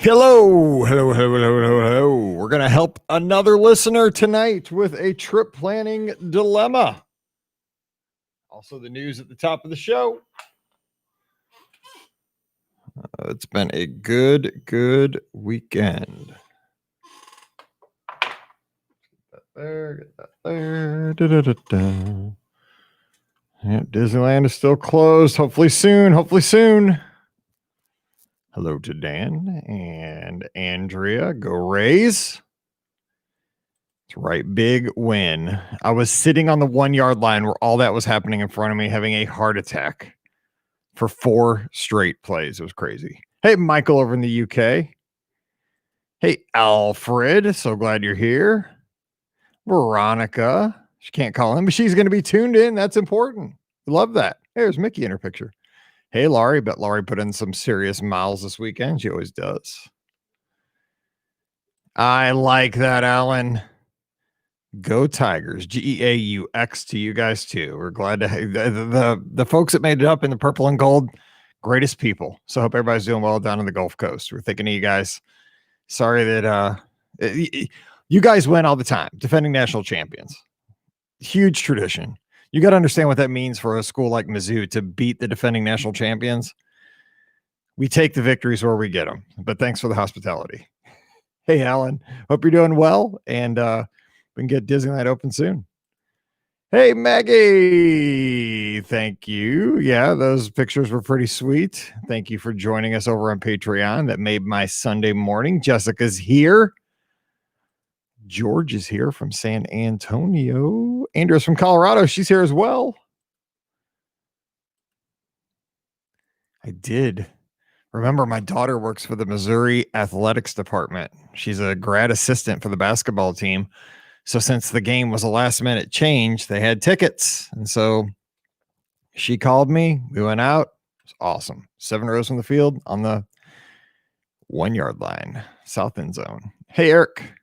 Hello. We're going to help another listener tonight with a trip planning dilemma. Also, the news at the top of the show. It's been a good weekend. Get that there. Yeah, Disneyland is still closed. Hopefully soon. Hello to Dan and Andrea. Go Rays. That's right. Big win. I was sitting on the 1 yard line where all that was happening in front of me, having a heart attack for 4 straight plays. It was crazy. Hey, Michael over in the UK. Hey, Alfred. So glad you're here. Veronica. She can't call in, but she's going to be tuned in. That's important. Love that. Hey, there's Mickey in her picture. Hey, Laurie. Bet Laurie put in some serious miles this weekend. She always does. I like that, Alan. Go Tigers. Geaux to you guys too. We're glad to have the folks that made it up in the purple and gold. Greatest people. So hope everybody's doing well down on the Gulf Coast. We're thinking of you guys. Sorry that you guys win all the time, defending national champions. Huge tradition. You got to understand what that means for a school like Mizzou to beat the defending national champions. We take the victories where we get them. But thanks for the hospitality. Hey, Alan. Hope you're doing well, and we can get Disneyland open soon. Hey, Maggie. Thank you. Yeah, those pictures were pretty sweet. Thank you for joining us over on Patreon. That made my Sunday morning. Jessica's here. George is here from San Antonio. Andrea's from Colorado. She's here as well. I did. Remember, my daughter works for the Missouri Athletics Department. She's a grad assistant for the basketball team. So since the game was a last minute change, they had tickets. And so she called me. We went out. It was awesome. 7 rows from the field on the 1 yard line, south end zone. Hey, Eric.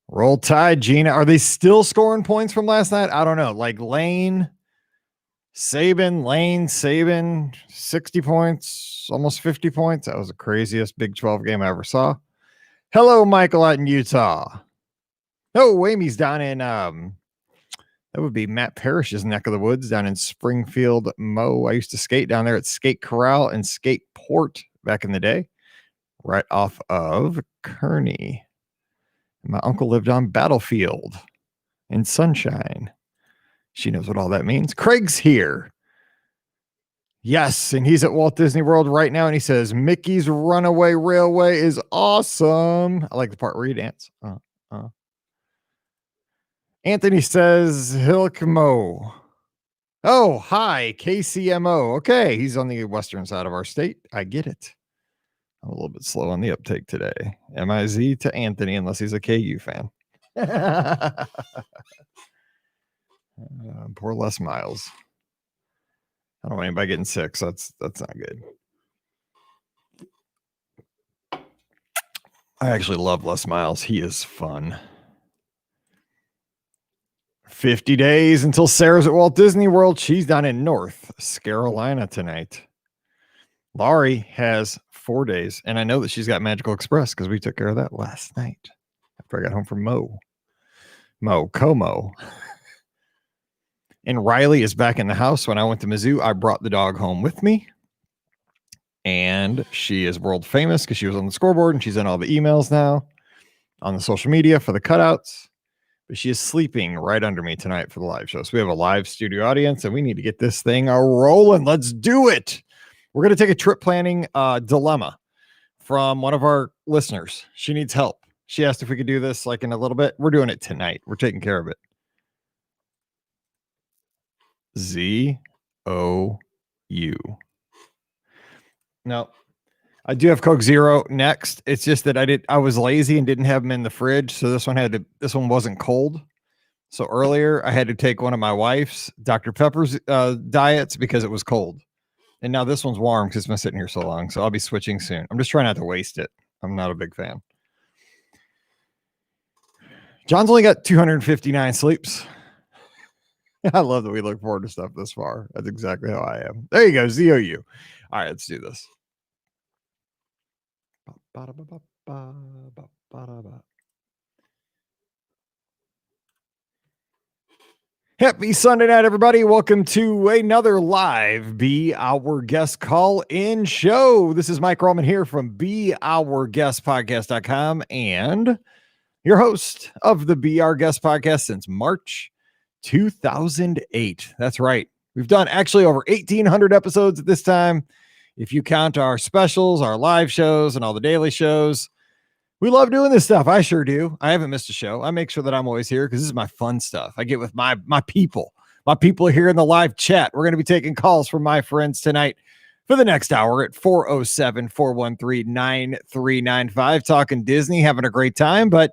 Roll Tide, Gina. Are they still scoring points from last night? I don't know. Like Lane, Saban, 60 points, almost 50 points. That was the craziest Big 12 game I ever saw. Hello, Michael out in Utah. Oh, Amy's down in, that would be Matt Parrish's neck of the woods down in Springfield, Mo. I used to skate down there at Skate Corral and Skate Port back in the day, right off of Kearney. My uncle lived on Battlefield in Sunshine. She knows what all that means. Craig's here. Yes, and he's at Walt Disney World right now, and he says, Mickey's Runaway Railway is awesome. I like the part where you dance. Anthony says, Hilkmo. Oh, hi, KCMO. Okay, he's on the western side of our state. I get it. I'm a little bit slow on the uptake today. MIZ to Anthony, unless he's a KU fan. Poor Les Miles. I don't want anybody getting sick, so that's not good. I actually love Les Miles. He is fun. 50 days until Sarah's at Walt Disney World. She's down in North Carolina tonight. Laurie has 4 days, and I know that she's got Magical Express because we took care of that last night after I got home from Como. And Riley is back in the house. When I went to Mizzou, I brought the dog home with me, and she is world famous because she was on the scoreboard, and she's in all the emails now on the social media for the cutouts. But she is sleeping right under me tonight for the live show. So we have a live studio audience, and we need to get this thing rolling. Let's do it. We're going to take a trip planning dilemma from one of our listeners. She needs help. She asked if we could do this like in a little bit. We're doing it tonight. We're taking care of it. ZOU. No, I do have Coke Zero next. It's just that I was lazy and didn't have them in the fridge. So this one wasn't cold. So earlier I had to take one of my wife's Dr. Pepper's diets because it was cold. And now this one's warm because it's been sitting here so long. So I'll be switching soon. I'm just trying not to waste it. I'm not a big fan. John's only got 259 sleeps. I love that we look forward to stuff this far. That's exactly how I am. There you go, ZOU. All right, let's do this. Ba-da-ba-ba-ba-ba-ba-da-ba. Happy Sunday night, everybody. Welcome to another live Be Our Guest call-in show. This is Mike Roman here from BeOurGuestPodcast.com and your host of the Be Our Guest podcast since March 2008. That's right. We've done actually over 1,800 episodes at this time. If you count our specials, our live shows, and all the daily shows. We love doing this stuff. I sure do. I haven't missed a show. I make sure that I'm always here because this is my fun stuff. I get with my people. My people are here in the live chat. We're going to be taking calls from my friends tonight for the next hour at 407-413-9395. Talking Disney, having a great time. But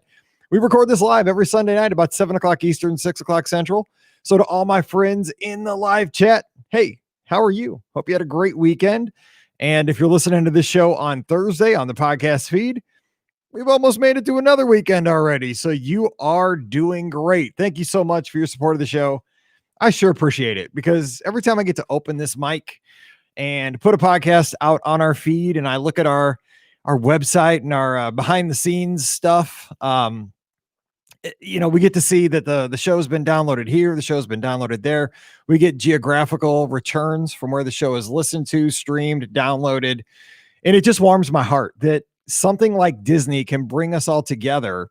we record this live every Sunday night about 7 o'clock Eastern, 6 o'clock Central. So to all my friends in the live chat, hey, how are you? Hope you had a great weekend. And if you're listening to this show on Thursday on the podcast feed, we've almost made it to another weekend already. So you are doing great. Thank you so much for your support of the show. I sure appreciate it because every time I get to open this mic and put a podcast out on our feed and I look at our website and our behind the scenes stuff, we get to see that the show's been downloaded here. The show's been downloaded there. We get geographical returns from where the show is listened to, streamed, downloaded. And it just warms my heart that something like Disney can bring us all together,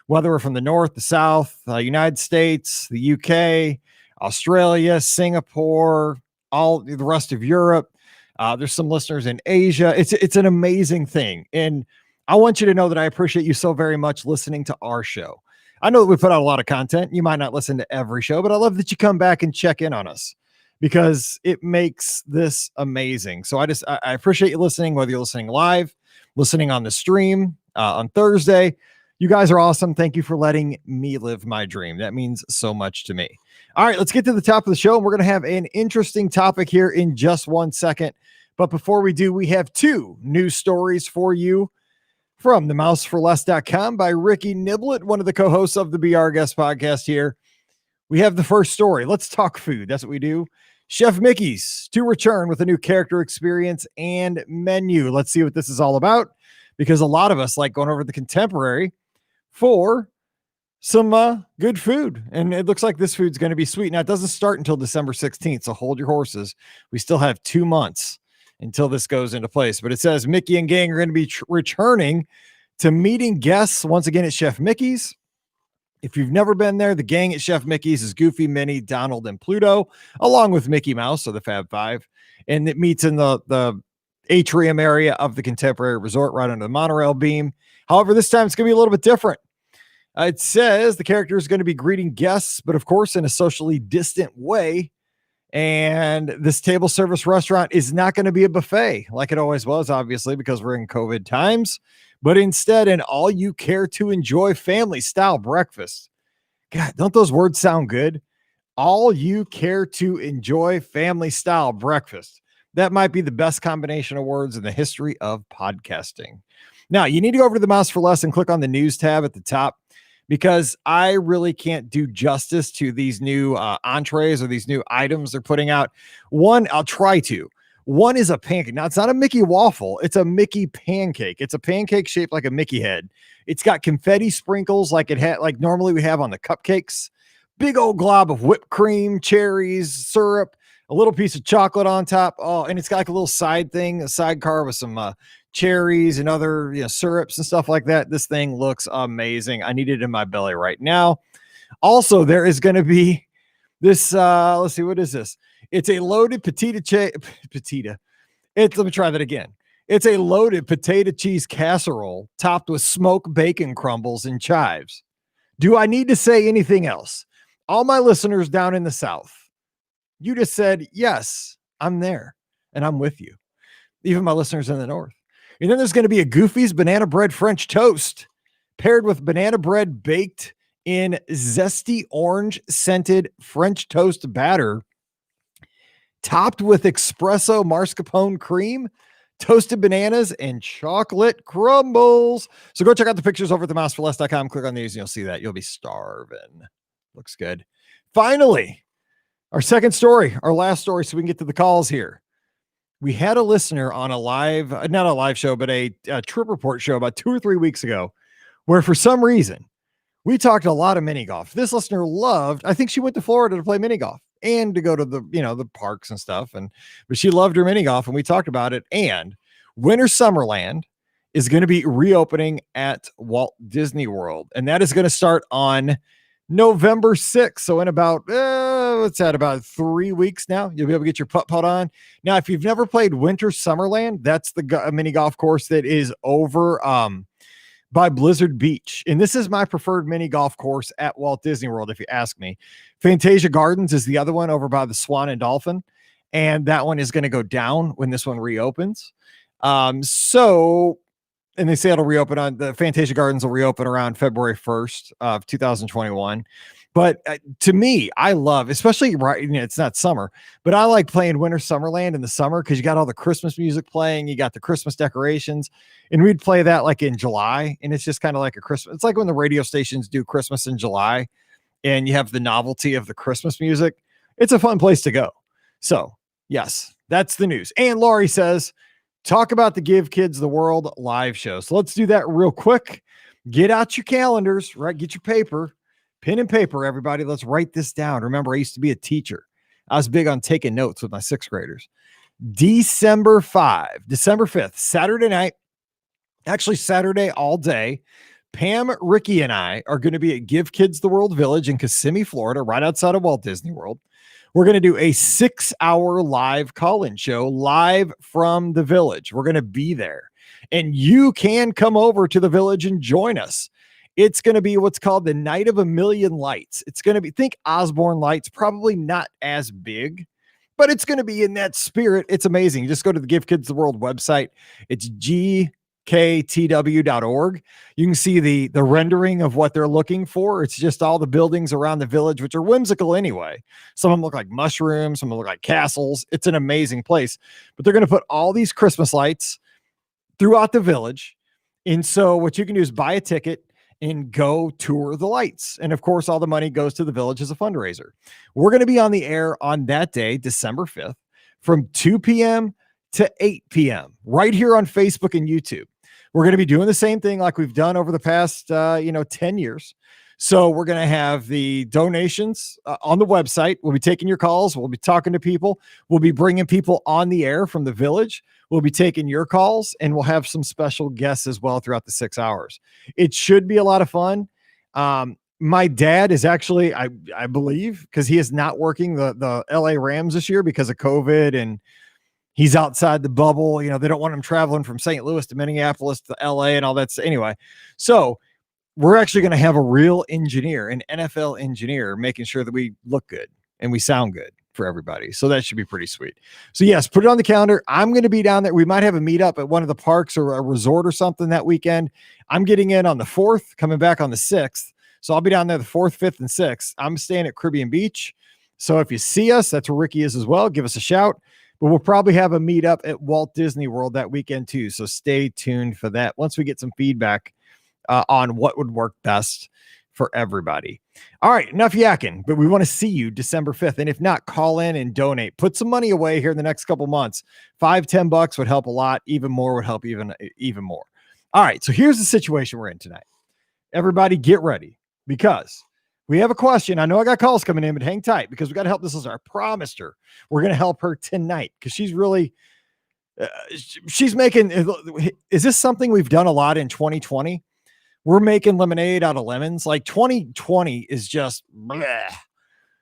whether we're from the North, the South, United States, the UK, Australia, Singapore, all the rest of Europe. There's some listeners in Asia. It's an amazing thing. And I want you to know that I appreciate you so very much listening to our show. I know that we put out a lot of content. You might not listen to every show, but I love that you come back and check in on us because it makes this amazing. So I appreciate you listening, whether you're listening live, listening on the stream on Thursday. You guys are awesome. Thank you for letting me live my dream. That means so much to me. All right, let's get to the top of the show. And we're going to have an interesting topic here in just 1 second. But before we do, we have 2 news stories for you from themouseforless.com by Ricky Niblett, one of the co-hosts of the Be Our Guest podcast here. We have the first story. Let's talk food. That's what we do. Chef Mickey's to return with a new character experience and menu. Let's see what this is all about, because a lot of us like going over the Contemporary for some good food. And it looks like this food's going to be sweet. Now, it doesn't start until December 16th, so hold your horses. We still have 2 months until this goes into place. But it says Mickey and gang are going to be returning to meeting guests once again at Chef Mickey's. If you've never been there, the gang at Chef Mickey's is Goofy, Minnie, Donald, and Pluto, along with Mickey Mouse, so the Fab Five. And it meets in the atrium area of the Contemporary Resort right under the monorail beam. However, this time it's going to be a little bit different. It says the character is going to be greeting guests, but of course in a socially distant way. And this table service restaurant is not going to be a buffet like it always was, obviously, because we're in COVID times. But instead, an all-you-care-to-enjoy family-style breakfast. God, don't those words sound good? All-you-care-to-enjoy family-style breakfast. That might be the best combination of words in the history of podcasting. Now, you need to go over to the Mouse for Less and click on the news tab at the top, because I really can't do justice to these new entrees or these new items they're putting out. One, I'll try to. One is a pancake. Now, it's not a Mickey waffle. It's a Mickey pancake. It's a pancake shaped like a Mickey head. It's got confetti sprinkles like normally we have on the cupcakes. Big old glob of whipped cream, cherries, syrup, a little piece of chocolate on top. Oh, and it's got like a little side thing, a sidecar with some cherries and other syrups and stuff like that. This thing looks amazing. I need it in my belly right now. Also, there is going to be this. Let's see, what is this? It's a loaded let me try that again. It's a loaded potato cheese casserole topped with smoked bacon crumbles and chives. Do I need to say anything else? All my listeners down in the South, you just said, yes, I'm there and I'm with you. Even my listeners in the North. And then there's going to be a Goofy's banana bread French toast paired with banana bread baked in zesty orange scented French toast batter, topped with espresso mascarpone cream, toasted bananas, and chocolate crumbles. So go check out the pictures over at themouseforless.com. Click on these and you'll see that. You'll be starving. Looks good. Finally, our second story, our last story, so we can get to the calls here. We had a listener on a live, not a live show, but a trip report show about 2 or 3 weeks ago, where for some reason we talked a lot of mini golf. This listener loved, I think she went to Florida to play mini golf and to go to the parks and stuff. But she loved her mini golf and we talked about it. And Winter Summerland is going to be reopening at Walt Disney World. And that is going to start on November 6th. So in about, what's that, about 3 weeks now, you'll be able to get your putt-putt on. Now, if you've never played Winter Summerland, that's the mini golf course that is over by Blizzard Beach. And this is my preferred mini golf course at Walt Disney World, if you ask me. Fantasia Gardens is the other one over by the Swan and Dolphin. And that one is going to go down when this one reopens. And they say it'll reopen on the Fantasia Gardens will reopen around February 1st of 2021. But to me, I love, especially it's not summer, but I like playing Winter Summerland in the summer because you got all the Christmas music playing, you got the Christmas decorations, and we'd play that like in July, and it's just kind of like a Christmas. It's like when the radio stations do Christmas in July, and you have the novelty of the Christmas music. It's a fun place to go. So yes, that's the news. And Laurie says, talk about the Give Kids the World live show. So let's do that real quick. Get out your calendars, right? Get your paper. Pen and paper, everybody. Let's write this down. Remember, I used to be a teacher. I was big on taking notes with my sixth graders. December 5th, Saturday night, actually Saturday all day. Pam, Ricky, and I are going to be at Give Kids the World Village in Kissimmee, Florida, right outside of Walt Disney World. We're going to do a 6-hour live call-in show live from the village. We're going to be there. And you can come over to the village and join us. It's going to be what's called the Night of a Million Lights. It's going to be, think Osborne lights, probably not as big, but it's going to be in that spirit. It's amazing. You just go to the Give Kids the World website. It's gktw.org. You can see the rendering of what they're looking for. It's just all the buildings around the village, which are whimsical anyway. Some of them look like mushrooms. Some of them look like castles. It's an amazing place. But they're going to put all these Christmas lights throughout the village. And so what you can do is buy a ticket and go tour the lights. And of course, all the money goes to the village as a fundraiser. We're going to be on the air on that day, December 5th, from 2 p.m. to 8 p.m. right here on Facebook and YouTube. We're going to be doing the same thing like we've done over the past, 10 years. So we're going to have the donations on the website. We'll be taking your calls. We'll be talking to people. We'll be bringing people on the air from the village. We'll be taking your calls, and we'll have some special guests as well throughout the 6 hours. It should be a lot of fun. My dad is actually, I believe, because he is not working the LA Rams this year because of COVID, and he's outside the bubble. They don't want him traveling from St. Louis to Minneapolis to LA and all that. Anyway, so we're actually going to have a real engineer, an NFL engineer, making sure that we look good and we sound good for everybody. So that should be pretty sweet. So yes, put it on the calendar. I'm going to be down there. We might have a meetup at one of the parks or a resort or something that weekend. I'm getting in on the 4th, coming back on the 6th. So I'll be down there the 4th, 5th, and 6th. I'm staying at Caribbean Beach. So if you see us, that's where Ricky is as well. Give us a shout. But we'll probably have a meetup at Walt Disney World that weekend too. So stay tuned for that once we get some feedback on what would work best for everybody. All right, enough yakking, but we want to see you December 5th. And if not, call in and donate. Put some money away here in the next couple months. $5-10 would help a lot. Even more would help even more. All right, so here's the situation we're in tonight. Everybody get ready because we have a question. I know I got calls coming in, but hang tight because we got to help this listener. I promised her we're going to help her tonight because she's really, she's making, is this something we've done a lot in 2020? We're making lemonade out of lemons. Like 2020 is just, bleh.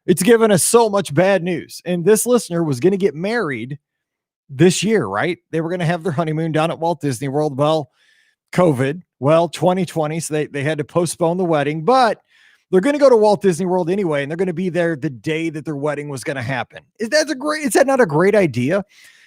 It's given us so much bad news. And this listener was going to get married this year, right? They were going to have their honeymoon down at Walt Disney World. Well, COVID, 2020. So they had to postpone the wedding, but they're going to go to Walt Disney World anyway. And they're going to be there the day that their wedding was going to happen. Is that not a great idea?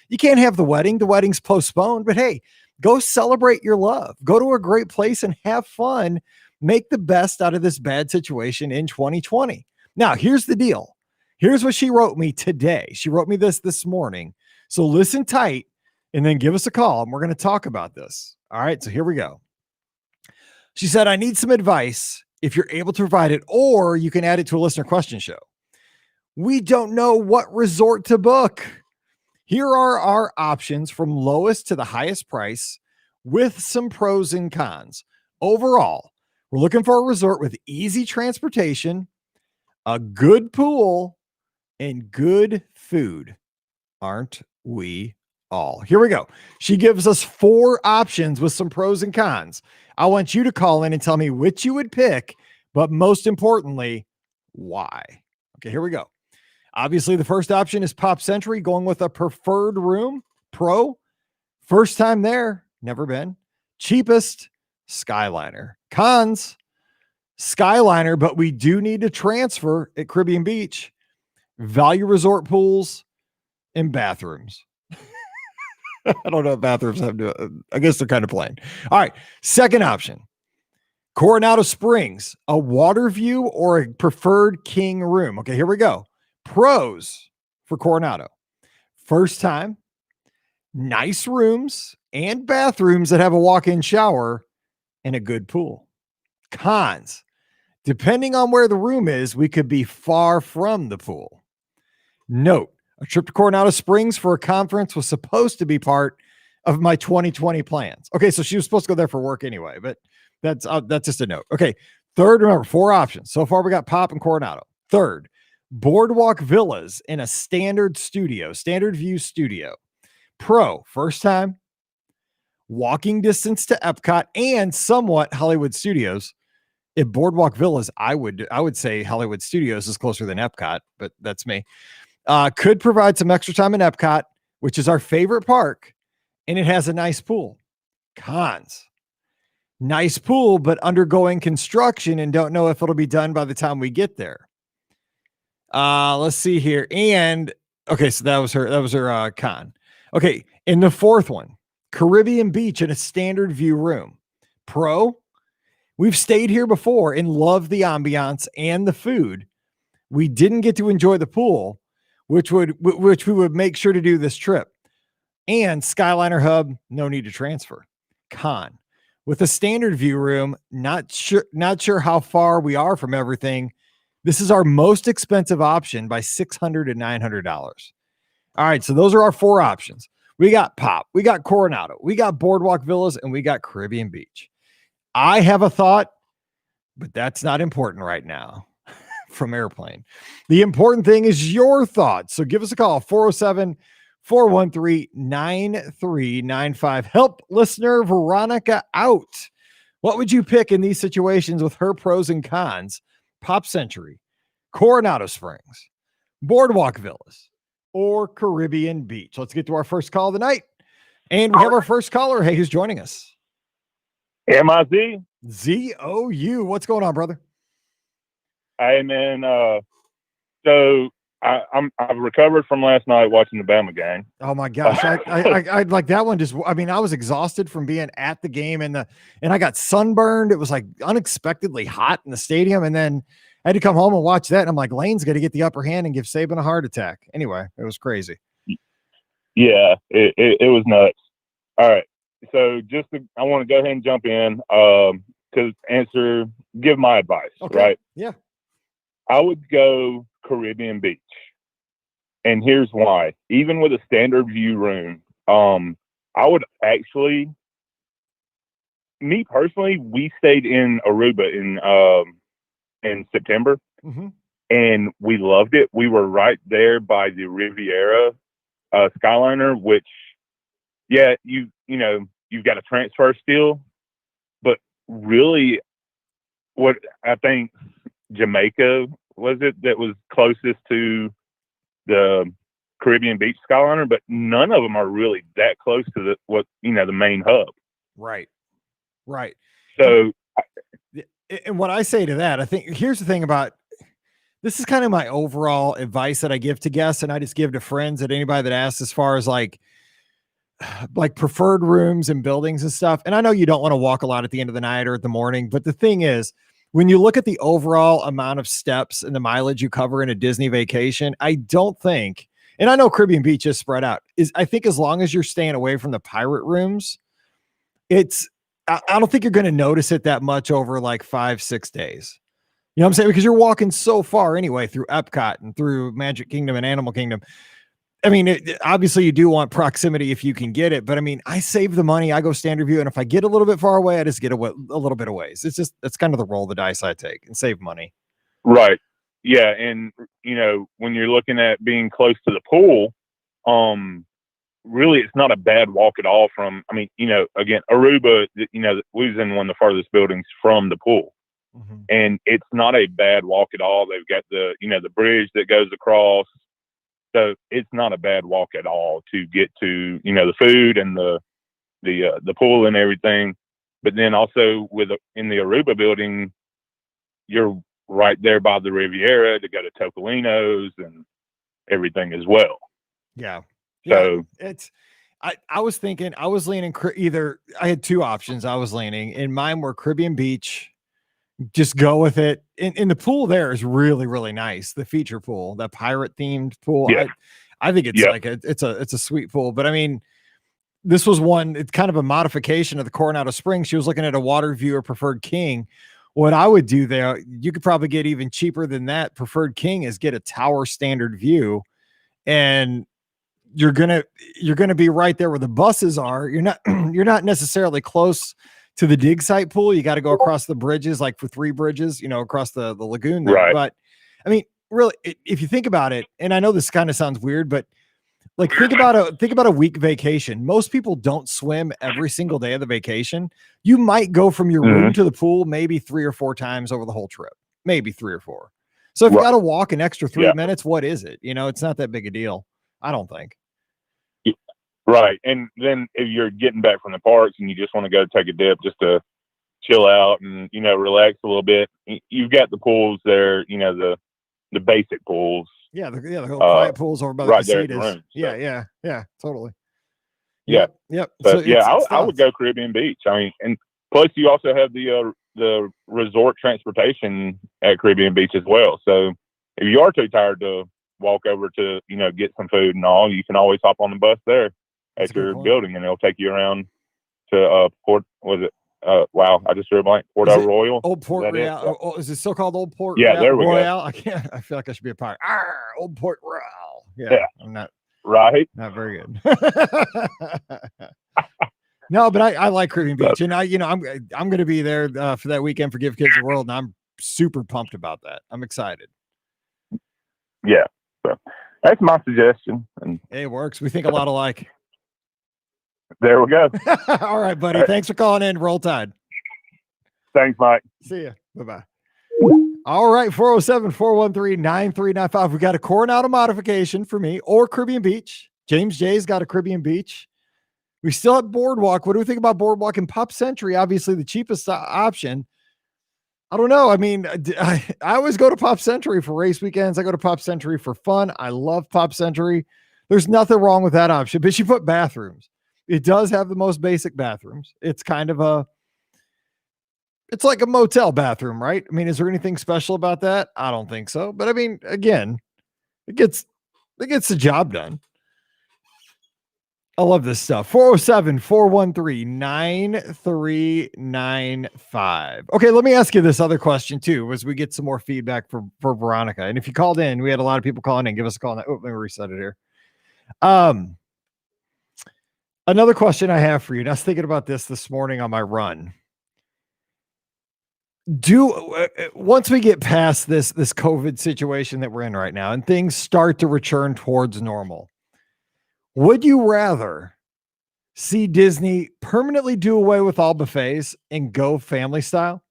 You can't have the wedding. The wedding's postponed, but hey, go celebrate your love. Go to a great place and have fun. Make the best out of this bad situation in 2020. Now, here's the deal. Here's what she wrote me today. She wrote me this morning. So listen tight and then give us a call and we're going to talk about this. All right, so here we go. She said, I need some advice if you're able to provide it, or you can add it to a listener question show. We don't know what resort to book. Here are our options from lowest to the highest price with some pros and cons. Overall, we're looking for a resort with easy transportation, a good pool, and good food. Aren't we all? Here we go. She gives us 4 options with some pros and cons. I want you to call in and tell me which you would pick, but most importantly, why. Okay, here we go. Obviously, the first option is Pop Century, going with a preferred room. Pro, first time there, never been. Cheapest, Skyliner. Cons, Skyliner, but we do need to transfer at Caribbean Beach. Value resort pools and bathrooms. I don't know if bathrooms have to, I guess they're kind of plain. All right. Second option, Coronado Springs, a water view or a preferred king room. Okay, here we go. Pros for Coronado. First time, nice rooms and bathrooms that have a walk-in shower and a good pool. Cons, depending on where the room is, we could be far from the pool. Note, a trip to Coronado Springs for a conference was supposed to be part of my 2020 plans. Okay, so she was supposed to go there for work anyway, but that's just a note. Okay, third, remember, 4 options. So far, we got Pop and Coronado. Third, Boardwalk Villas in a standard view studio. Pro, first time, walking distance to Epcot and somewhat Hollywood Studios. At Boardwalk Villas, I would say Hollywood Studios is closer than Epcot, but that's me. Could provide some extra time in Epcot, which is our favorite park, and it has a nice pool. Cons, nice pool, but undergoing construction and don't know if it'll be done by the time we get there. Let's see here. And okay, so that was her con. Okay, in the fourth one, Caribbean Beach in a standard view room. Pro, we've stayed here before and love the ambiance and the food. We didn't get to enjoy the pool, which we would make sure to do this trip. And Skyliner Hub, no need to transfer. Con, with a standard view room, not sure how far we are from everything. This is our most expensive option by $600 to $900. All right, so those are our 4 options. We got Pop, we got Coronado, we got Boardwalk Villas, and we got Caribbean Beach. I have a thought, but that's not important right now. From Airplane. The important thing is your thoughts. So give us a call, 407-413-9395. Help listener Veronica out. What would you pick in these situations with her pros and cons? Pop Century, Coronado Springs, Boardwalk Villas, or Caribbean Beach? Let's get to our first call of the night. And we have our first caller. Hey, who's joining us? M-I-Z. Z-O-U. What's going on, brother? Hey, man. So I've recovered from last night watching the Bama game. Oh my gosh. I like that one. I was exhausted from being at the game and I got sunburned. It was like unexpectedly hot in the stadium. And then I had to come home and watch that. And I'm like, Lane's going to get the upper hand and give Saban a heart attack. Anyway, it was crazy. Yeah, it was nuts. All right. So I want to go ahead and jump in to give my advice, okay. Right? Yeah. I would go Caribbean Beach. And here's why. Even with a standard view room, I would actually, me personally, we stayed in Aruba in September, and we loved it. We were right there by the Riviera Skyliner, which, yeah, you've got a transfer still, but really, what I think Jamaica was it that was closest to the Caribbean Beach Skyliner, but none of them are really that close to the main hub. Right. So, and what I say to that, I think here's the thing about this is kind of my overall advice that I give to guests, and I just give to friends and anybody that asks as far as like preferred rooms and buildings and stuff. And I know you don't want to walk a lot at the end of the night or at the morning, but the thing is, when you look at the overall amount of steps and the mileage you cover in a Disney vacation, I don't think, and I know Caribbean Beach is spread out, I think as long as you're staying away from the pirate rooms, I don't think you're going to notice it that much over like 5-6 days. You know what I'm saying? Because you're walking so far anyway through Epcot and through Magic Kingdom and Animal Kingdom. I mean, obviously you do want proximity if you can get it, but I mean, I save the money. I go standard view, and if I get a little bit far away, I just get a little bit of ways. That's kind of the roll of the dice I take and save money. Right. Yeah, and when you're looking at being close to the pool, really it's not a bad walk at all from. I mean, again, Aruba, we was in one of the farthest buildings from the pool, and it's not a bad walk at all. They've got the bridge that goes across. So it's not a bad walk at all to get to, the food and the pool and everything. But then also in the Aruba building, you're right there by the Riviera to go to Topolino's and everything as well. Yeah. So I was thinking, I was leaning either, I had two options I was leaning, and mine were Caribbean Beach. Just go with it. In the pool there is really, really nice. The feature pool, that pirate themed pool. Yeah. I think it's like it's a sweet pool. But I mean, this was one, it's kind of a modification of the Coronado Springs. She was looking at a water view or Preferred King. What I would do there, you could probably get even cheaper than that. Preferred King is get a tower standard view, and you're gonna be right there where the buses are. You're not necessarily close to the dig site pool. You got to go across the bridges, like for 3 bridges, across the lagoon there. Right. But I mean, really, if you think about it, and I know this kind of sounds weird, but like think about a week vacation. Most people don't swim every single day of the vacation. You might go from your room to the pool maybe 3 or 4 times over the whole trip, maybe 3 or 4. So if you got to walk an extra 3 minutes, what is it? It's not that big a deal. I don't think. Right. And then if you're getting back from the parks and you just want to go take a dip just to chill out and, relax a little bit, you've got the pools there, the basic pools. Yeah. The little quiet pools over by the casitas. Room, so. Yeah, totally. Yeah. Yep. So, I would go Caribbean Beach. I mean, and plus you also have the resort transportation at Caribbean Beach as well. So if you are too tired to walk over to, get some food and all, you can always hop on the bus there at your building, and it'll take you around to Port. Was it? Wow, I just drew a blank. Port El Royal. Old Port Royal. Is it still called Old Port? Yeah, there we Royale? go. I feel like I should be a pirate. Old Port Royal. Yeah. I'm not right. Not very good. No, but I like Caribbean Beach, and I'm going to be there for that weekend for Give Kids the World, and I'm super pumped about that. I'm excited. Yeah, so that's my suggestion, and it works. We think a lot alike. There we go. All right, buddy. Thanks for calling in. Roll Tide. Thanks, Mike. See ya. Bye-bye. All right, 407-413-9395. We got a Coronado modification for me or Caribbean Beach. James J's got a Caribbean Beach. We still have Boardwalk. What do we think about Boardwalk and Pop Century? Obviously, the cheapest option. I don't know. I mean, I always go to Pop Century for race weekends. I go to Pop Century for fun. I love Pop Century. There's nothing wrong with that option, but she put bathrooms. It does have the most basic bathrooms. It's kind of it's like a motel bathroom, right? I mean, is there anything special about that? I don't think so. But I mean, again, it gets the job done. I love this stuff. 407-413-9395. Okay, let me ask you this other question too, as we get some more feedback for Veronica. And if you called in, we had a lot of people calling in. Give us a call. Oh, let me reset it here. Another question I have for you, and I was thinking about this morning on my run. Once we get past this COVID situation that we're in right now and things start to return towards normal, would you rather see Disney permanently do away with all buffets and go family style?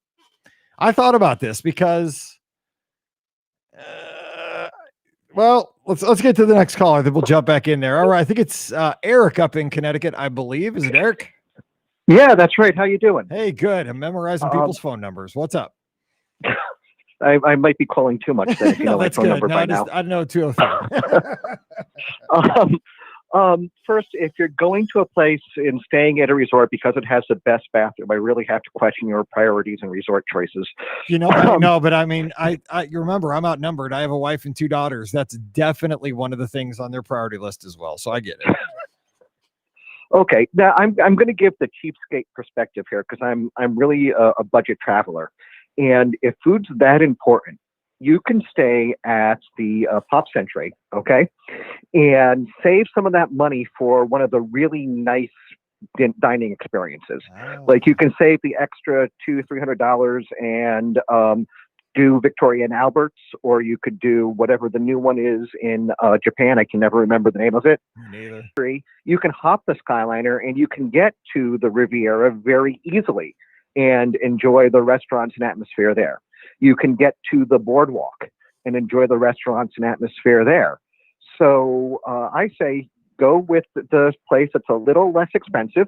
I thought about this because, well, let's get to the next caller. Then we'll jump back in there. All right, I think it's Eric up in Connecticut, I believe. Is it Eric? Yeah, that's right. How you doing? Hey, good. I'm memorizing people's phone numbers. What's up? I might be calling too much then if you know my phone number by now. I know 203. First, if you're going to a place and staying at a resort because it has the best bathroom, I really have to question your priorities and resort choices. No, but I mean, you remember I'm outnumbered. I have a wife and 2 daughters. That's definitely one of the things on their priority list as well. So I get it. Okay, now I'm going to give the cheapskate perspective here because I'm really a budget traveler, and if food's that important, you can stay at the Pop Century, okay, and save some of that money for one of the really nice dining experiences. Like you can save the extra $200-300 and do Victoria and Albert's, or you could do whatever the new one is in Japan. I can never remember the name of it. Neither. You can hop the Skyliner and you can get to the Riviera very easily and enjoy the restaurants and atmosphere there. You can get to the Boardwalk and enjoy the restaurants and atmosphere there. So I say go with the place that's a little less expensive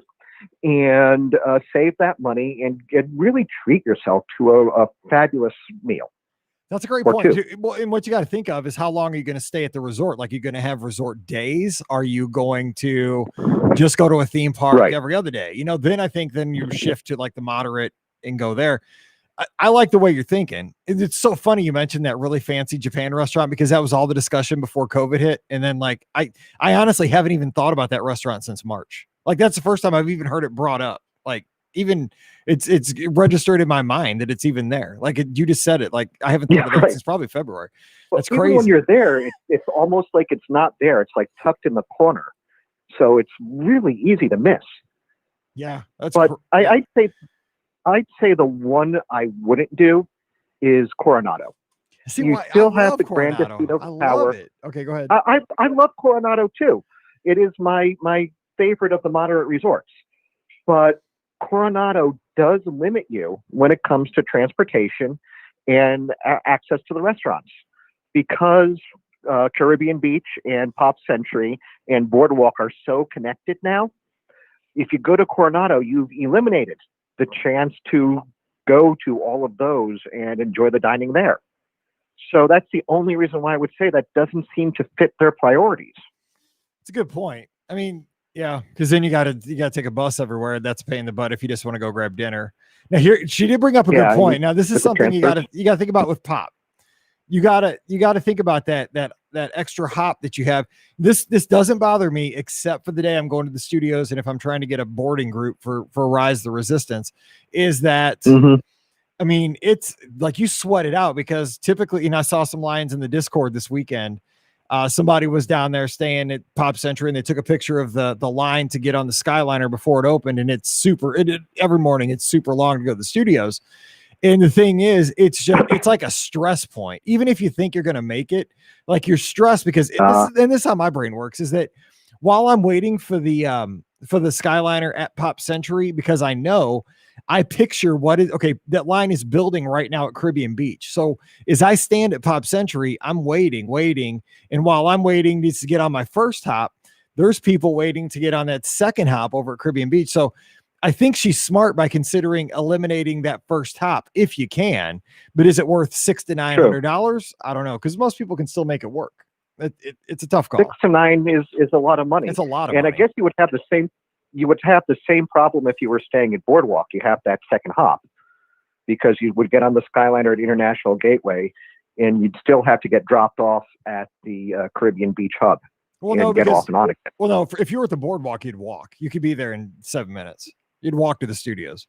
and save that money and really treat yourself to a fabulous meal. That's a great point. Well, and what you got to think of is how long are you going to stay at the resort? Like, you're going to have resort days? Are you going to just go to a theme park every other day? You know, then I think then you shift to like the moderate and go there. I like the way you're thinking. It's so funny you mentioned that really fancy Japan restaurant, because that was all the discussion before COVID hit. And then like, I honestly haven't even thought about that restaurant since March. Like, that's the first time I've even heard it brought up. Like, even it's registered in my mind that it's even there. Like you just said it. Like, I haven't thought of that since probably February. That's crazy. When you're there, it's almost like it's not there. It's like tucked in the corner. So it's really easy to miss. Yeah. That's I'd say the one I wouldn't do is Coronado. See, you still have the Grand Casino Tower. Okay, go ahead. I love Coronado too. It is my favorite of the moderate resorts. But Coronado does limit you when it comes to transportation and access to the restaurants, because Caribbean Beach and Pop Century and Boardwalk are so connected now. If you go to Coronado, you've eliminated the chance to go to all of those and enjoy the dining there. So that's the only reason why I would say that doesn't seem to fit their priorities. It's a good point. I mean, yeah, because then you gotta take a bus everywhere. That's a pain in the butt if you just want to go grab dinner. Now here, she did bring up a good point. Now this is something you gotta think about with Pop. You gotta think about that extra hop that you have. This doesn't bother me except for the day I'm going to the studios, and if I'm trying to get a boarding group for Rise the Resistance, is that I mean, it's like you sweat it out, because typically, and I saw some lines in the Discord this weekend. Somebody was down there staying at Pop Century, and they took a picture of the line to get on the Skyliner before it opened, and it's every morning it's super long to go to the studios. And the thing is, it's like a stress point. Even if you think you're going to make it, like you're stressed because this is how my brain works, is that while I'm waiting for the Skyliner at Pop Century, because I picture that line is building right now at Caribbean Beach. So as I stand at Pop Century, I'm waiting. And while I'm waiting to get on my first hop, there's people waiting to get on that second hop over at Caribbean Beach. So I think she's smart by considering eliminating that first hop if you can, but is it worth $600 to $900? I don't know, because most people can still make it work. It's a tough call. 6 to 9 is a lot of money. It's a lot of money. And I guess you would have the same problem if you were staying at Boardwalk. You have that second hop, because you would get on the Skyliner at International Gateway, and you'd still have to get dropped off at the Caribbean Beach hub. Get off and on again. Well, no, if you were at the Boardwalk, you'd walk. You could be there in 7 minutes. You'd walk to the studios.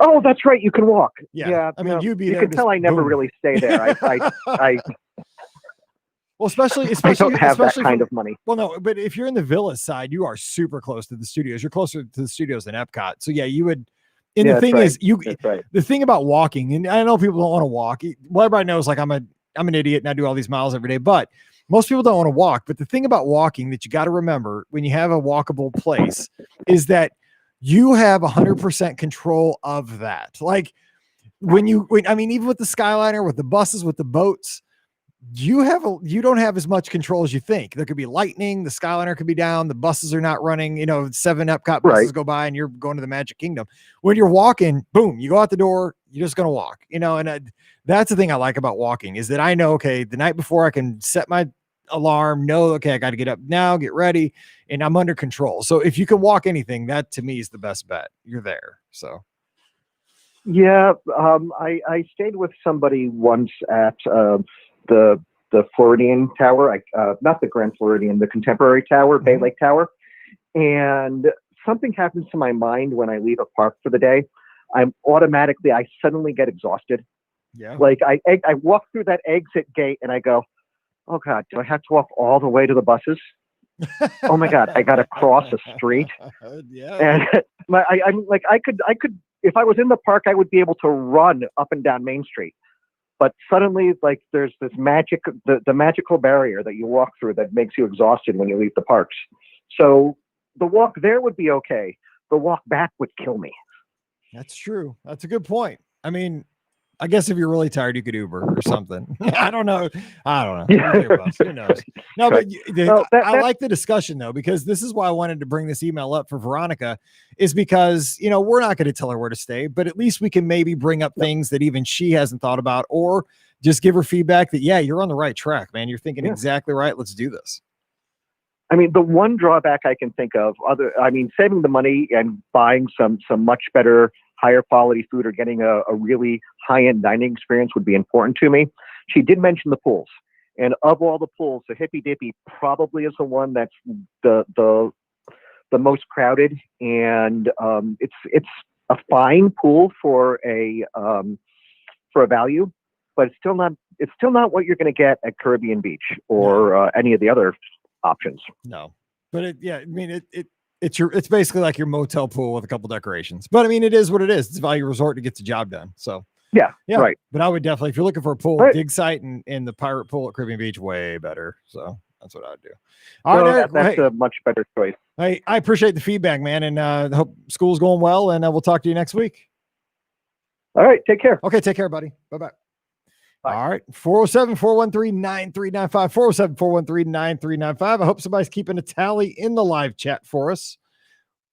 Oh, that's right. You can walk. Yeah. I mean, you'd be there. You can tell I never really stay there. I well, especially I don't have that kind of money. Well, no, but if you're in the Villa side, you are super close to the studios. You're closer to the studios than Epcot. So yeah, you would. And the thing is, the thing about walking, and I know people don't want to walk. Well, everybody knows, like I'm an idiot and I do all these miles every day, but most people don't want to walk. But the thing about walking that you got to remember when you have a walkable place is that you have 100% control of that. Like I mean, even with the Skyliner, with the buses, with the boats, you don't have as much control as you think. There could be lightning, the Skyliner could be down, the buses are not running, 7 Epcot buses go by and you're going to the Magic Kingdom. When you're walking, boom, you go out the door, you're just going to walk, and that's the thing I like about walking, is that I know, okay, the night before I can set my alarm, I got to get up now, get ready, and I'm under control. So if you can walk anything, that to me is the best bet. You're there. So yeah, I stayed with somebody once at the Floridian Tower, not the Grand Floridian, the Contemporary Tower, Bay Lake Tower, and something happens to my mind when I leave a park for the day. I suddenly get exhausted. Yeah. Like I walk through that exit gate and I go, oh God, do I have to walk all the way to the buses? Oh my God, I got to cross a street. Yeah. And I'm like, I could, if I was in the park, I would be able to run up and down Main Street. But suddenly, like, there's this magic, the magical barrier that you walk through that makes you exhausted when you leave the parks. So the walk there would be okay. The walk back would kill me. That's true. That's a good point. I mean, I guess if you're really tired, you could Uber or something. I don't know. Who knows? No, but I like the discussion though, because this is why I wanted to bring this email up for Veronica, is because, you know, we're not going to tell her where to stay, but at least we can maybe bring up things that even she hasn't thought about, or just give her feedback that, yeah, you're on the right track, man. You're thinking exactly right. Let's do this. I mean, the one drawback I can think of, saving the money and buying some much better, higher quality food or getting a really high-end dining experience would be important to me. She did mention the pools. And of all the pools, the Hippy Dippy probably is the one that's the most crowded. And it's a fine pool for a value, but it's still not what you're going to get at Caribbean Beach or any of the other options. No, but it's basically like your motel pool with a couple decorations. But I mean, it is what it is. It's a value resort to get the job done. So yeah, right. But I would definitely, if you're looking for a pool, dig site and the pirate pool at Caribbean Beach, way better. So that's what I would do. All right, Eric, that's a much better choice. Hey, I appreciate the feedback, man, and hope school's going well. And we'll talk to you next week. All right, take care. Okay, take care, buddy. Bye-bye. All right. 407-413-9395. 407-413-9395. I hope somebody's keeping a tally in the live chat for us.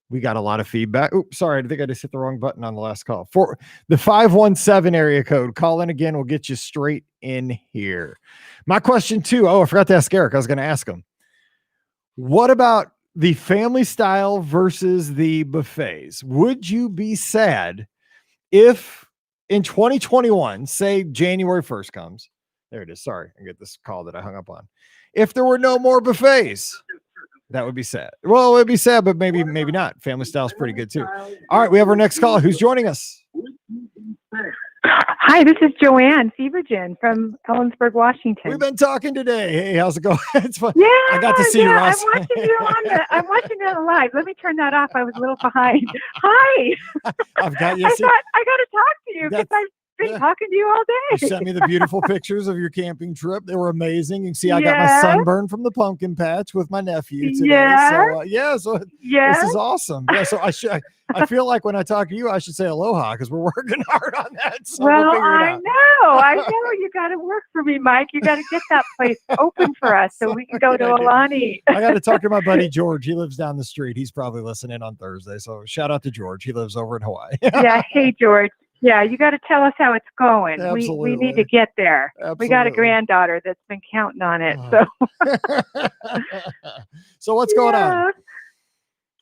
We got a lot of feedback. Oops, sorry. I think I just hit the wrong button on the last call. For the 517 area code, call in again. We'll get you straight in here. My question too. Oh, I forgot to ask Eric. I was going to ask him. What about the family style versus the buffets? Would you be sad if in 2021, say January 1st comes, there it is. Sorry, I get this call that I hung up on. If there were no more buffets, that would be sad. Well, it would be sad, but maybe not. Family style is pretty good too. All right, we have our next caller. Who's joining us? Hi, this is Joanne Severgen from Ellensburg, Washington. We've been talking today. Hey, how's it going? It's fun. Yeah, I got to see you. I'm watching you on live. Let me turn that off. I was a little behind. Hi. I've got you. I thought I got to talk to you because I've been talking to you all day. You sent me the beautiful pictures of your camping trip. They were amazing. You can see I got my sunburn from the pumpkin patch with my nephew today. So this is awesome. Yeah, so I feel like when I talk to you, I should say aloha because we're working hard on that. So well, I know. You got to work for me, Mike. You got to get that place open for us so we can go to Alani. I got to talk to my buddy George. He lives down the street. He's probably listening on Thursday. So shout out to George. He lives over in Hawaii. Yeah. Hey, George. Yeah, you got to tell us how it's going. Absolutely. We need to get there. Absolutely. We got a granddaughter that's been counting on it. So what's going on?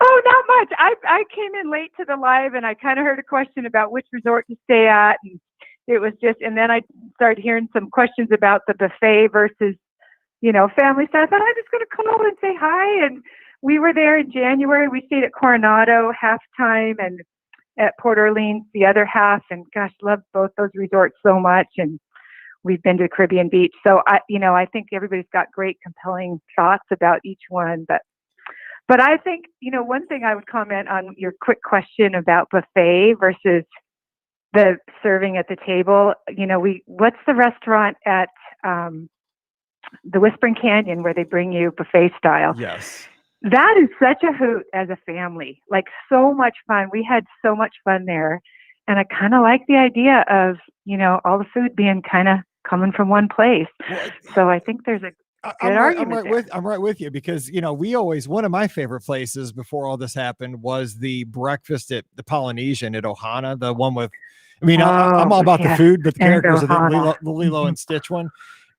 Oh, not much. I came in late to the live and I kind of heard a question about which resort to stay at, and it was and then I started hearing some questions about the buffet versus, family style. I thought I was going to call and say hi, and we were there in January. We stayed at Coronado halftime and at Port Orleans the other half, and gosh, loved both those resorts so much. And we've been to Caribbean Beach, so I think everybody's got great, compelling thoughts about each one. But I think one thing I would comment on your quick question about buffet versus the serving at the table. What's the restaurant at the Whispering Canyon where they bring you buffet style? Yes. That is such a hoot as a family, like so much fun. We had so much fun there. And I kind of like the idea of, all the food being kind of coming from one place. So I think there's a good argument. I'm right with you because, one of my favorite places before all this happened was the breakfast at the Polynesian at Ohana, the one with, I'm all about the food, but the characters of the Lilo and Stitch one.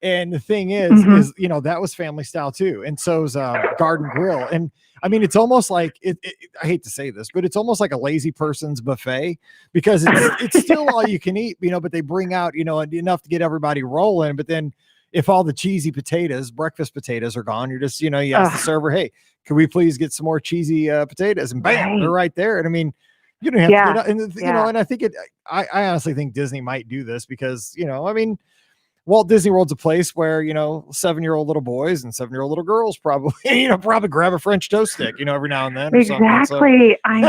And the thing is, that was family style too. And so's Garden Grill. And I mean, it's almost like I hate to say this, but it's almost like a lazy person's buffet because it's still all you can eat, but they bring out, enough to get everybody rolling. But then if all the cheesy potatoes, breakfast potatoes are gone, you're just, you ask the server, hey, can we please get some more cheesy potatoes? And bam, they're right there. And I mean, You don't have Yeah. to get up, and you know, and I think I honestly think Disney might do this because, you know, I mean, Walt Disney World's a place where, you know, 7-year-old little boys and 7-year-old little girls probably, you know, probably grab a French toast stick, you know, every now and then or something. Exactly. I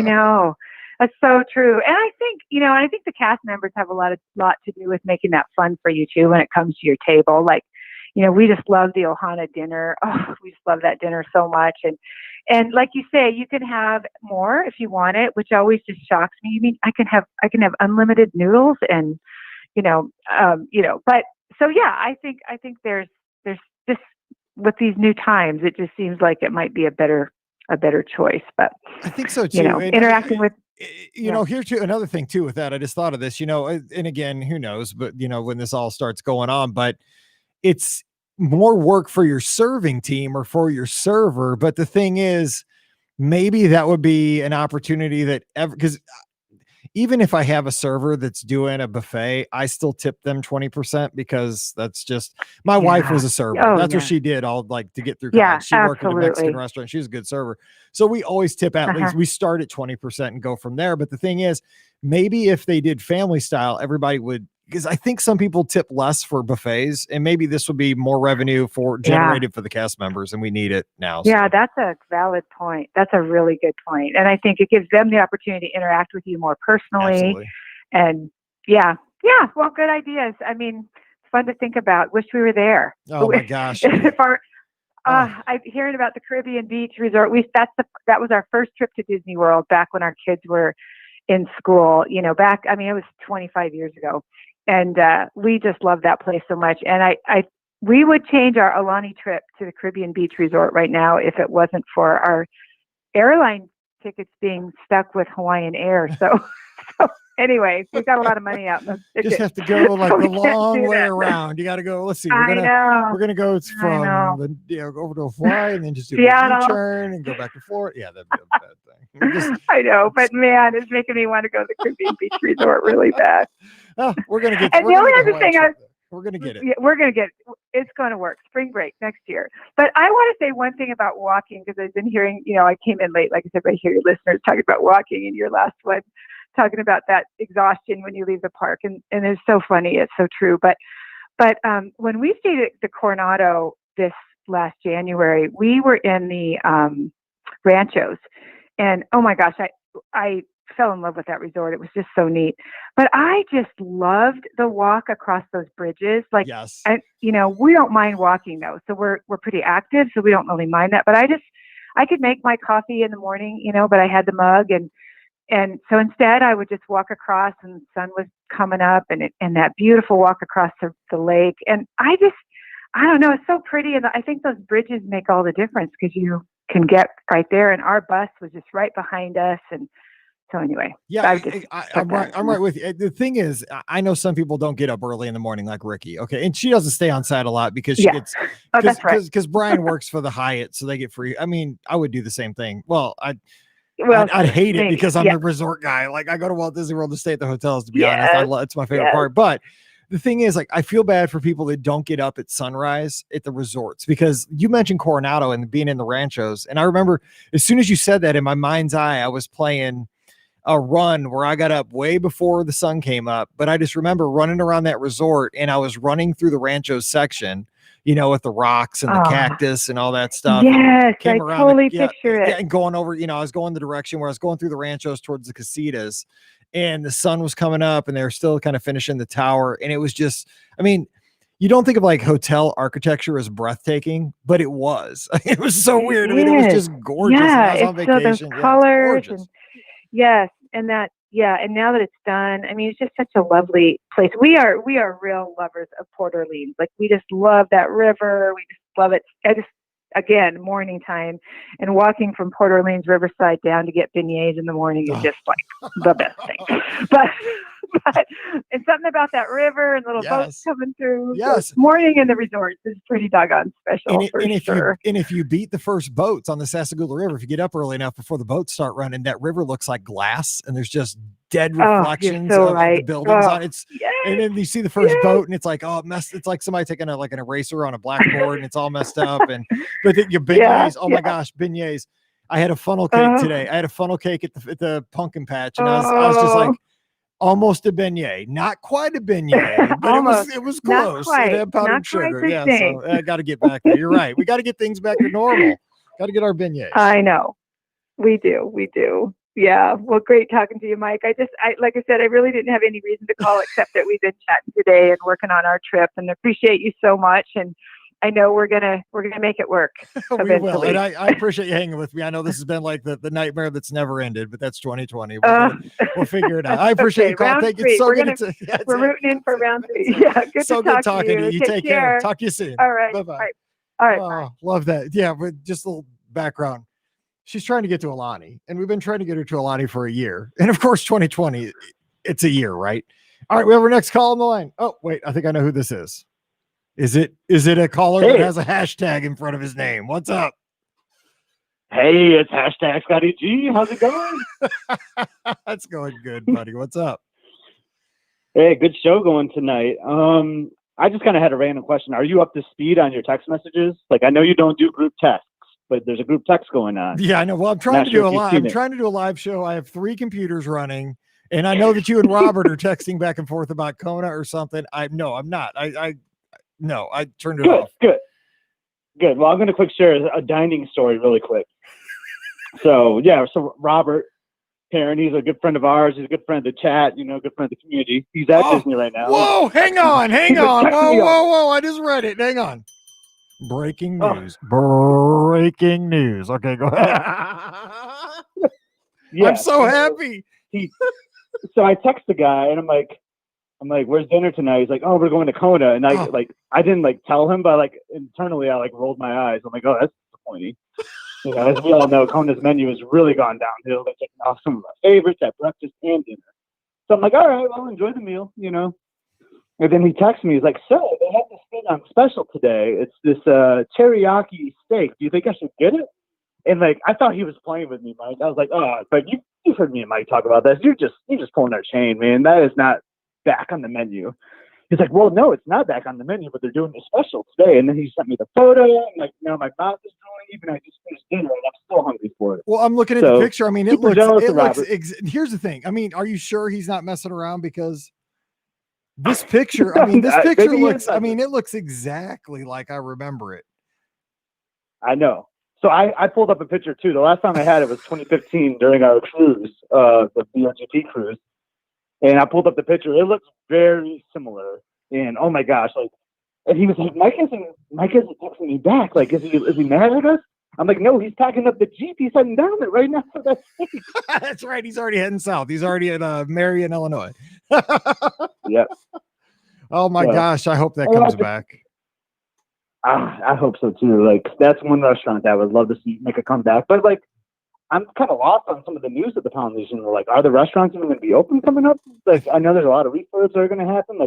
know. That's so true. And I think, you know, I think the cast members have a lot to do with making that fun for you too when it comes to your table. Like, you know, we just love the Ohana dinner. Oh, we just love that dinner so much. And like you say, you can have more if you want it, which always just shocks me. You mean I can have unlimited noodles and, but so yeah, I think there's just with these new times, it just seems like it might be a better choice. But I think so too. You know, interacting with, you know, here too, another thing too with that, I just thought of this, you know, and again, who knows, but you know, when this all starts going on, but it's more work for your serving team or for your server. But the thing is, maybe that would be an opportunity that because even if I have a server that's doing a buffet, I still tip them 20% because that's just my wife was a server. That's what she did all like to get through college. She worked at a Mexican restaurant. She's a good server. So we always tip at least, we start at 20% and go from there. But the thing is, maybe if they did family style, everybody would, because I think some people tip less for buffets, and maybe this would be more revenue generated for the cast members, and we need it now. Yeah, so. That's a valid point. That's a really good point. And I think it gives them the opportunity to interact with you more personally. Absolutely. And well, good ideas. I mean, it's fun to think about. Wish we were there. Oh my gosh. I'm hearing about the Caribbean Beach Resort. That was our first trip to Disney World back when our kids were in school, you know, it was 25 years ago. And we just love that place so much. And we would change our Alani trip to the Caribbean Beach Resort right now if it wasn't for our airline tickets being stuck with Hawaiian Air. So anyway, we've got a lot of money out. Just have to go like the long way around. You got to go. Let's see. We're gonna go from over to Hawaii and then just do a U-turn and go back to Florida. Yeah, that'd be a bad thing. I know, but man, it's making me want to go to the Caribbean Beach Resort really bad. We're gonna get. And the only other thing we're gonna get it. We're gonna get it. It's going to work. Spring break next year. But I want to say one thing about walking because I've been hearing. You know, I came in late, like I said, but I hear your listeners talking about walking in your last one. Talking about that exhaustion when you leave the park, and it's so funny. It's so true. But when we stayed at the Coronado this last January, we were in the Ranchos, and oh my gosh, I fell in love with that resort. It was just so neat. But I just loved the walk across those bridges. Like, yes. And you know, we don't mind walking though, so we're pretty active, so we don't really mind that. But I could make my coffee in the morning, you know, but I had the mug and so instead I would just walk across and the sun was coming up and that beautiful walk across the lake. And I don't know, it's so pretty. And I think those bridges make all the difference because you can get right there. And our bus was just right behind us. And so anyway, yeah, I'm right with you. The thing is, I know some people don't get up early in the morning like Ricky. Okay. And she doesn't stay on site a lot because she gets, that's right. Because Brian works for the Hyatt, so they get free. I mean, I would do the same thing. Well, I'd hate it because I'm the resort guy. Like I go to Walt Disney World to stay at the hotels, to be honest. It's my favorite part. But the thing is, like, I feel bad for people that don't get up at sunrise at the resorts because you mentioned Coronado and being in the Ranchos. And I remember as soon as you said that in my mind's eye, I was playing a run where I got up way before the sun came up. But I just remember running around that resort and I was running through the Ranchos section, you know, with the rocks and the cactus and all that stuff. Yes, I totally picture it. Yeah, and going over, you know, I was going the direction where I was going through the Ranchos towards the casitas and the sun was coming up and they were still kind of finishing the tower. And it was just, I mean, you don't think of like hotel architecture as breathtaking, but it was. It was so weird. I mean, it was just gorgeous. Yeah, I was on vacation. So colors and and that. Yeah, and now that it's done, I mean, it's just such a lovely place. We are real lovers of Port Orleans. Like, we just love that river. We just love it. Again, morning time and walking from Port Orleans Riverside down to get beignets in the morning is just like the best thing. But it's something about that river and little boats coming through. Yes. Morning in the resorts is pretty doggone special. If you beat the first boats on the Sassagoula River, if you get up early enough before the boats start running, that river looks like glass and there's just dead reflections of the buildings on it. And then you see the first boat and it's like, it's like somebody taking an eraser on a blackboard and it's all messed up. But your beignets, my gosh, beignets. I had a funnel cake today. I had a funnel cake at the pumpkin patch, and I was just like, almost a beignet, not quite a beignet, but it was close. It had powdered sugar. Yeah, so I got to get back there. You're right. We got to get things back to normal. Got to get our beignets. I know. We do. Yeah. Well, great talking to you, Mike. Like I said, I really didn't have any reason to call except that we've been chatting today and working on our trip, and appreciate you so much. And I know we're gonna make it work. We will, and I appreciate you hanging with me. I know this has been like the nightmare that's never ended, but that's 2020. We'll figure it out. I appreciate you, Carl. Thank you. So we're rooting in for round 3. Yeah, good so to good talking to you. You take care. Talk to you soon. All right. Bye-bye. All right. Bye. Love that. Yeah, but just a little background. She's trying to get to Alani, and we've been trying to get her to Alani for a year. And of course, 2020, it's a year, right? All right, we have our next call on the line. Oh, wait, I think I know who this is. Is it a caller that has a hashtag in front of his name? What's up? Hey, it's hashtag Scotty G. How's it going? That's going good, buddy. What's up? Hey, good show going tonight. I just kind of had a random question. Are you up to speed on your text messages? Like, I know you don't do group texts, but there's a group text going on. Yeah, I know. Well, I'm trying to do a live show. I have 3 computers running, and I know that you and Robert are texting back and forth about Kona or something. I'm not. No, I turned it off. Good. Well, I'm going to quick share a dining story really quick. So Robert Perrin, he's a good friend of ours. He's a good friend of the chat, good friend of the community. He's at Disney right now. Whoa, hang on. Whoa. I just read it. Hang on. Breaking news. Breaking news. Okay, go ahead. I'm so happy. So I text the guy, and I'm like, where's dinner tonight? He's like, oh, we're going to Kona. And I didn't tell him, but internally I rolled my eyes. I'm like, oh, that's disappointing. As we all know, Kona's menu has really gone downhill. They're taking off some of our favorites at breakfast and dinner. So I'm like, all right, well, enjoy the meal, And then he texts me. He's like, so they have this thing on special today. It's this teriyaki steak. Do you think I should get it? And I thought he was playing with me, Mike. I was like, oh, but you've heard me and Mike talk about this. You're just pulling our chain, man. That is not back on the menu. He's like, well, no, it's not back on the menu, but they're doing a special today. And then he sent me the photo. I'm now my mouth is drawing. Even I just finished dinner, and I'm still hungry for it. Well, I'm looking at the picture. I mean, it looks. Here's the thing. I mean, are you sure he's not messing around? Because this picture. I mean, this picture looks. I mean, it looks exactly like I remember it. I know. So I pulled up a picture too. The last time I had it was 2015 during our cruise, the BRGP cruise. And I pulled up the picture. It looks very similar. And oh my gosh, and he was like, Mike isn't texting me back. Is he mad at us? I'm like, no, he's packing up the Jeep. He's heading down there right now. That's right. He's already heading south. He's already at Marion, Illinois. Yeah. Oh my gosh. I hope that comes back. I hope so too. That's one restaurant that I would love to see make a comeback. But I'm kind of lost on some of the news at the Polynesian. Are the restaurants even going to be open coming up? I know there's a lot of refurbs that are going to happen.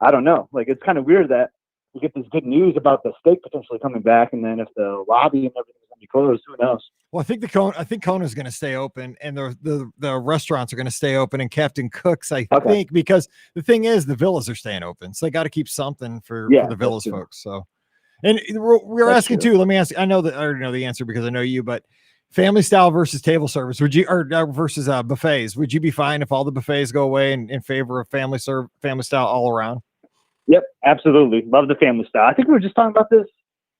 I don't know. It's kind of weird that we get this good news about the steak potentially coming back, and then if the lobby and everything's going to be closed, who knows? Well, I think Kona's going to stay open, and the restaurants are going to stay open, and Captain Cook's, think, because the thing is, the villas are staying open, so they got to keep something for the villas folks. So, and we're asking too. Let me ask. I know that I already know the answer because I know you, but. Family style versus table service, versus buffets? Would you be fine if all the buffets go away in favor of family style all around? Yep, absolutely. Love the family style. I think we were just talking about this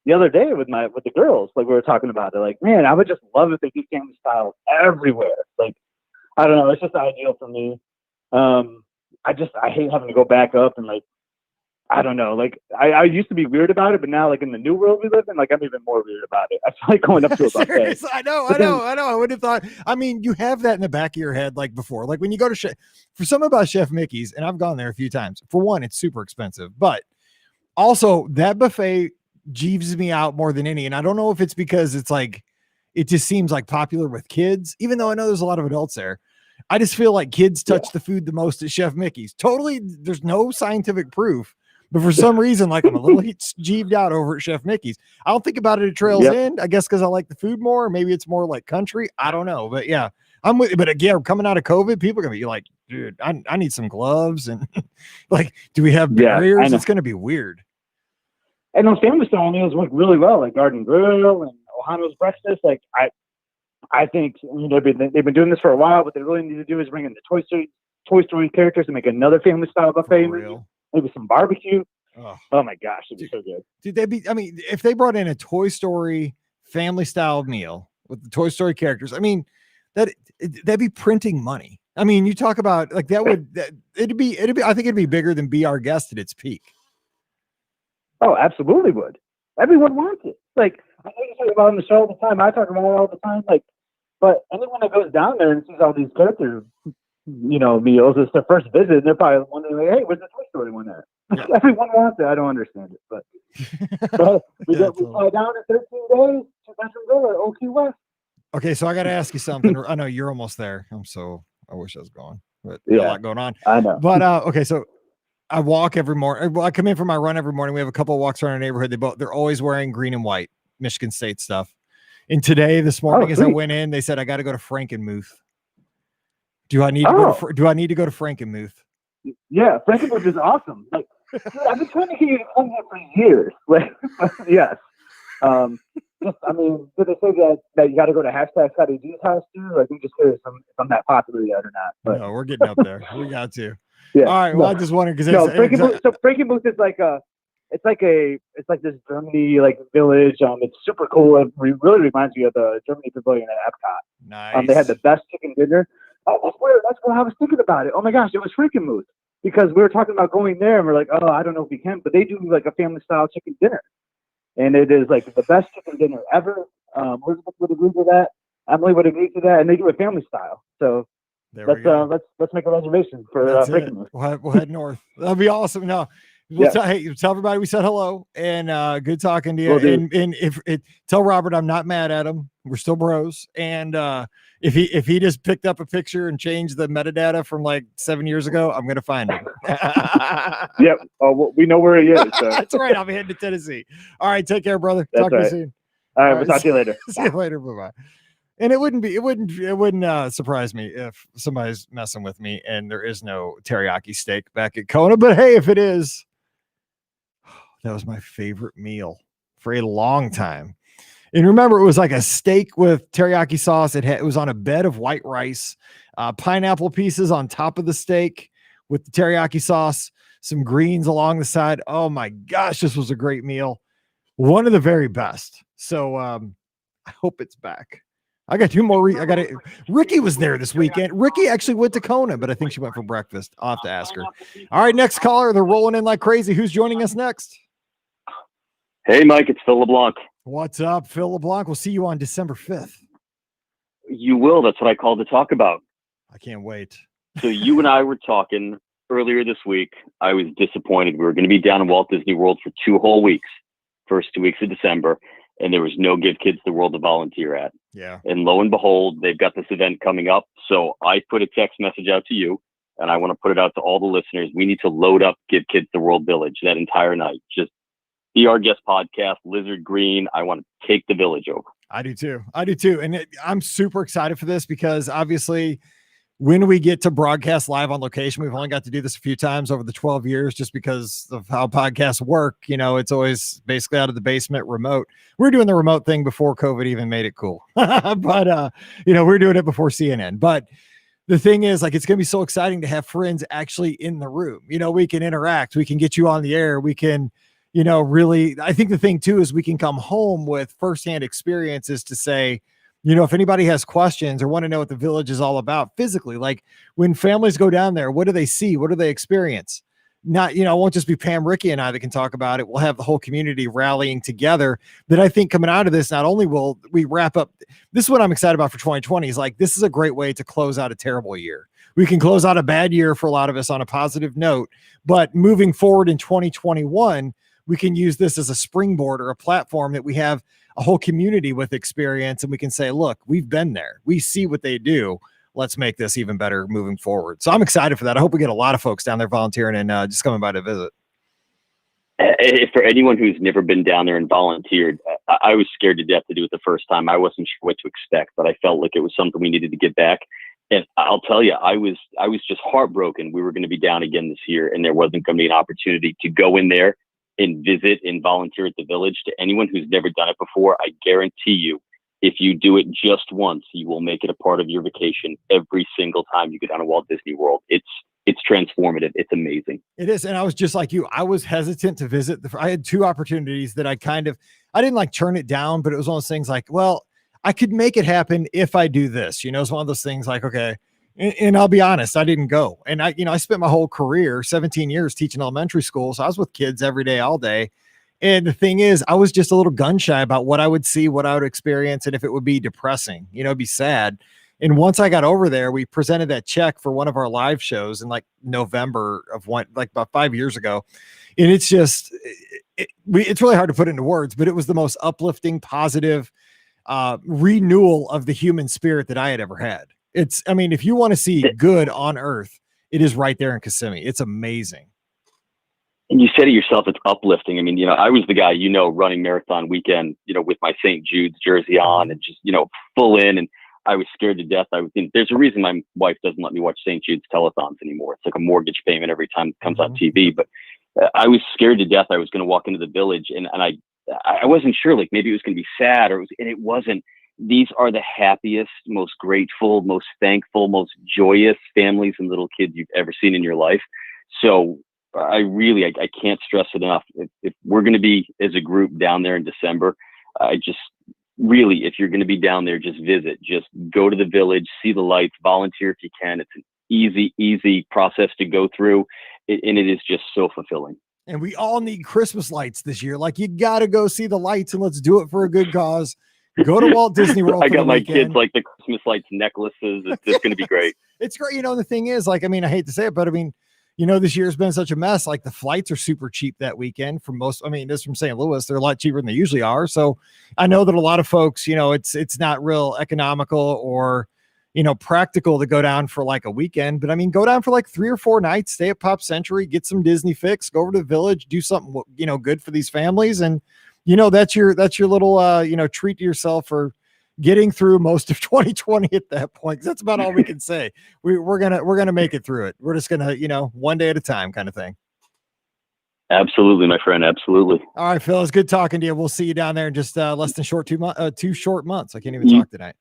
the other day with the girls. We were talking about it. Man, I would just love if they do family style everywhere. I don't know. It's just ideal for me. I hate having to go back up and I don't know. I used to be weird about it, but now in the new world we live in, I'm even more weird about it. I feel like going up to a buffet. I know. I would have thought. I mean, you have that in the back of your head before. When you go to for something about Chef Mickey's, and I've gone there a few times. For one, it's super expensive, but also that buffet jeeves me out more than any. And I don't know if it's because it's it just seems popular with kids, even though I know there's a lot of adults there. I just feel like kids touch the food the most at Chef Mickey's. Totally, there's no scientific proof. But for some reason, I'm a little jeeved out over at Chef Mickey's. I don't think about it at Trails End. I guess because I like the food more. Maybe it's more country. I don't know. But yeah, I'm with you. But again, coming out of COVID, people are going to be dude, I need some gloves. And do we have barriers? It's going to be weird. And those family style meals work really well, Garden Grill and Ohano's breakfast. I think they've been doing this for a while. What they really need to do is bring in the Toy Story characters and make another family style buffet. Maybe some barbecue. Oh my gosh, it'd be so good. Dude, if they brought in a Toy Story family style meal with the Toy Story characters, I mean, that'd be printing money. I mean, you talk about like it'd be. I think it'd be bigger than Be Our Guest at its peak. Oh, absolutely would. Everyone wants it. Like I know you talk about it on the show all the time. I talk about it all the time. Like, but anyone that goes down there and sees all these characters, meals, it's their first visit, and they're probably wondering, like, hey, where's the Toy Story one at? Yeah. Everyone wants it. I don't understand it, but we fly down in 13 days to Central Villa, Key West. Okay, so I got to ask you something. I know you're almost there. I wish I was going, but a lot going on. I know. But okay, so I walk every morning. Well, I come in for my run every morning. We have a couple of walks around our neighborhood. They're always wearing green and white Michigan State stuff. And this morning, as I went in, they said I got to go to Frankenmuth. Do I need to go to Frankenmuth? Yeah, Frankenmuth is awesome. Like, dude, I've been trying to get you to come here for years. Like, yes. Did they say that you got to go to #ScottyG's house too? Like, I'm just curious if I'm that popular yet or not. But. No, we're getting up there. We got to. Yeah. All right. Well, I just wondered because Frankenmuth. So Frankenmuth is like this Germany like village. It's super cool. It really reminds me of the Germany Pavilion at Epcot. Nice. They had the best chicken dinner. Oh, that's what I was thinking about it. Oh my gosh, it was Frankenmuth because we were talking about going there and we're like, oh, I don't know if we can, but they do like a family style chicken dinner, and it is like the best chicken dinner ever. Elizabeth would agree to that. Emily would agree to that, and they do it family style. So let's make a reservation for Frankenmuth. We'll head north. That'll be awesome. No. Tell everybody we said hello and good talking to you. And tell Robert I'm not mad at him. We're still bros. And if he just picked up a picture and changed the metadata from like 7 years ago, I'm gonna find him. Yep. We know where he is. So. That's right. I'll be heading to Tennessee. All right. Take care, brother. That's talk to you soon. All right. We'll talk to you later. See you later. Bye bye. And it wouldn't surprise me if somebody's messing with me and there is no teriyaki steak back at Kona. But hey, if it is. That was my favorite meal for a long time. And remember, it was like a steak with teriyaki sauce. It was on a bed of white rice, pineapple pieces on top of the steak with the teriyaki sauce, some greens along the side. Oh my gosh, this was a great meal. One of the very best. So I hope it's back. I got two more. Ricky was there this weekend. Ricky actually went to Kona, but I think she went for breakfast. I'll have to ask her. All right, next caller. They're rolling in like crazy. Who's joining us next? Hey, Mike, it's Phil Leblanc. What's up, Phil Leblanc? We'll see you on December 5th. You will. That's what I called to talk about. I can't wait. So you and I were talking earlier this week. I was disappointed. We were going to be down in Walt Disney World for 2 whole weeks, first 2 weeks of December, and there was no Give Kids the World to volunteer at. Yeah. And lo and behold, they've got this event coming up. So I put a text message out to you, and I want to put it out to all the listeners. We need to load up Give Kids the World Village that entire night. Just Be Our Guest podcast, Lizard Green. I want to take the village over. I do too. And I'm super excited for this because obviously when we get to broadcast live on location, we've only got to do this a few times over the 12 years just because of how podcasts work. It's always basically out of the basement remote. We're doing the remote thing before COVID even made it cool. But, we're doing it before CNN. But the thing is, like, it's going to be so exciting to have friends actually in the room. We can interact. We can get you on the air. We can, really, I think the thing too is we can come home with firsthand experiences to say, if anybody has questions or want to know what the village is all about physically, like when families go down there, what do they see? What do they experience? Not, it won't just be Pam, Ricky, and I that can talk about it. We'll have the whole community rallying together. But I think coming out of this, not only will we wrap up, this is what I'm excited about for 2020 is like, this is a great way to close out a terrible year. We can close out a bad year for a lot of us on a positive note, but moving forward in 2021, we can use this as a springboard or a platform that we have a whole community with experience. And we can say, look, we've been there. We see what they do. Let's make this even better moving forward. So I'm excited for that. I hope we get a lot of folks down there volunteering and just coming by to visit. For anyone who's never been down there and volunteered, I was scared to death to do it the first time. I wasn't sure what to expect, but I felt like it was something we needed to get back. And I'll tell you, I was just heartbroken. We were going to be down again this year, and there wasn't going to be an opportunity to go in there and visit and volunteer at the village. To anyone who's never done it before, I guarantee you if you do it just once, you will make it a part of your vacation every single time you go down to Walt Disney World. It's transformative. It's amazing. It is. And I was just like you. I was hesitant to visit. I had 2 opportunities that I didn't like turn it down, but it was one of those things like, well, I could make it happen if I do this. It's one of those things like, okay. And I'll be honest, I didn't go. And I spent my whole career, 17 years teaching elementary school. So I was with kids every day, all day. And the thing is, I was just a little gun shy about what I would see, what I would experience, and if it would be depressing, it'd be sad. And once I got over there, we presented that check for one of our live shows in like November of about 5 years ago. And it's just, it's really hard to put into words, but it was the most uplifting, positive renewal of the human spirit that I had ever had. If you want to see good on earth, it is right there in Kissimmee. It's amazing. And you said it yourself, it's uplifting. I was the guy, running marathon weekend, with my St. Jude's jersey on and just, full in. And I was scared to death. There's a reason my wife doesn't let me watch St. Jude's telethons anymore. It's like a mortgage payment every time it comes on TV. But I was scared to death. I was going to walk into the village and I wasn't sure, like maybe it was going to be sad and it wasn't. These are the happiest, most grateful, most thankful, most joyous families and little kids you've ever seen in your life. So I can't stress it enough. If we're going to be as a group down there in December, if you're going to be down there, just visit, just go to the village, see the lights, volunteer if you can. It's an easy process to go through. And it is just so fulfilling. And we all need Christmas lights this year. Like you got to go see the lights and let's do it for a good cause. Go to Walt Disney World. I got my kids like the Christmas lights necklaces. It's going to be great. It's great. The thing is, I hate to say it, but this year's been such a mess. Like the flights are super cheap that weekend for most. This from St. Louis, they're a lot cheaper than they usually are. So I know that a lot of folks, it's not real economical or, practical to go down for like a weekend, but go down for like 3 or 4 nights, stay at Pop Century, get some Disney fix, go over to the village, do something, good for these families. And, that's your little, treat to yourself for getting through most of 2020 at that point. 'Cause that's about all we can say. We're going to make it through it. We're just going to, one day at a time kind of thing. Absolutely, my friend. Absolutely. All right, Phil, it's good talking to you. We'll see you down there in just less than 2 short months. I can't even talk tonight.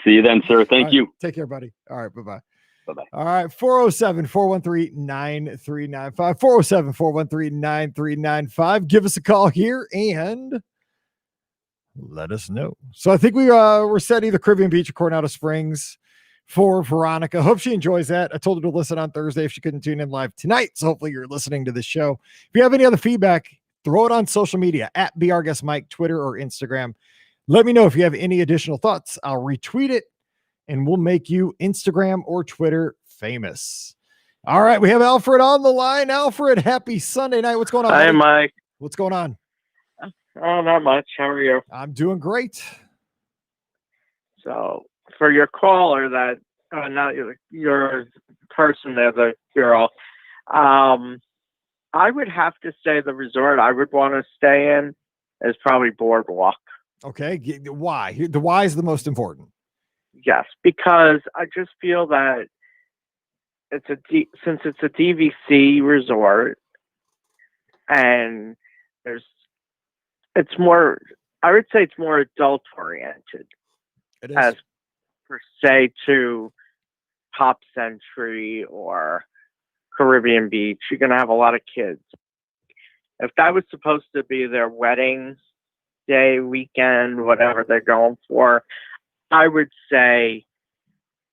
See you then, sir. Thank you. Take care, buddy. All right. Bye-bye. Bye-bye. All right. 407-413-9395. 407-413-9395. Give us a call here and let us know. So I think we're set either Caribbean Beach or Coronado Springs for Veronica. Hope she enjoys that. I told her to listen on Thursday if she couldn't tune in live tonight. So hopefully you're listening to this show. If you have any other feedback, throw it on social media at BRGuestMike, Twitter or Instagram. Let me know if you have any additional thoughts. I'll retweet it and we'll make you Instagram or Twitter famous. All right. We have Alfred on the line. Alfred, happy Sunday night. What's going on? Hi, buddy? Mike. What's going on? Oh, not much. How are you? I'm doing great. So for your caller that, not your person there, the girl, I would have to say the resort I would want to stay in is probably Boardwalk. Okay. Why? The why is the most important. Yes, because I just feel that since it's a DVC resort and it's more, I would say it's more adult oriented as per se to Pop Century or Caribbean Beach. You're going to have a lot of kids. If that was supposed to be their wedding day, weekend, whatever they're going for, I would say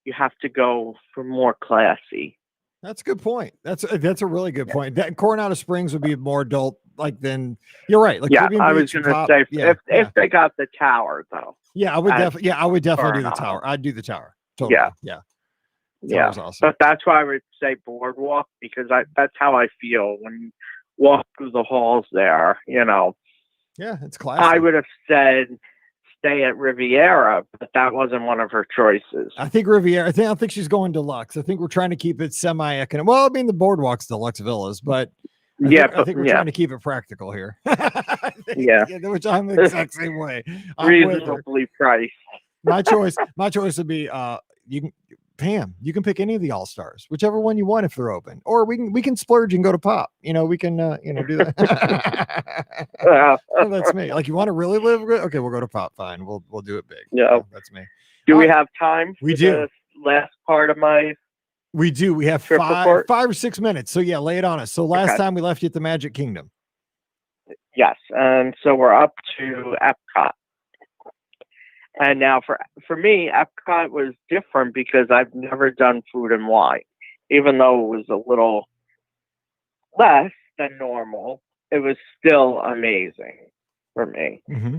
you have to go for more classy. That's a good point. That's a really good point. That Coronado Springs would be more adult, than you're right. Like yeah, Caribbean I was Beach, going to say if they got the tower though. Yeah, I would definitely do the tower. I'd do the tower. Totally. Yeah. Awesome. But that's why I would say Boardwalk because that's how I feel when you walk through the halls there. Yeah, it's classic. I would have said stay at Riviera, but that wasn't one of her choices. I think Riviera. I don't think she's going deluxe. I think we're trying to keep it semi-economic. Well, the Boardwalk's deluxe villas, but I think we're trying to keep it practical here. Which I'm the exact same way. Reasonably priced. My choice would be you can Pam, you can pick any of the all stars, whichever one you want if they're open, or we can splurge and go to Pop. We can do that. Well, that's me. Like, you want to really live good? Okay, we'll go to Pop. Fine, we'll do it big. Yeah, that's me. Do we have time? We for do. The last part of my. We do. We have trip 5 or 6 minutes. So yeah, lay it on us. So last time we left you at the Magic Kingdom. Yes, and so we're up to Epcot. And now for me, Epcot was different because I've never done food and wine. Even though it was a little less than normal, it was still amazing for me. Mm-hmm.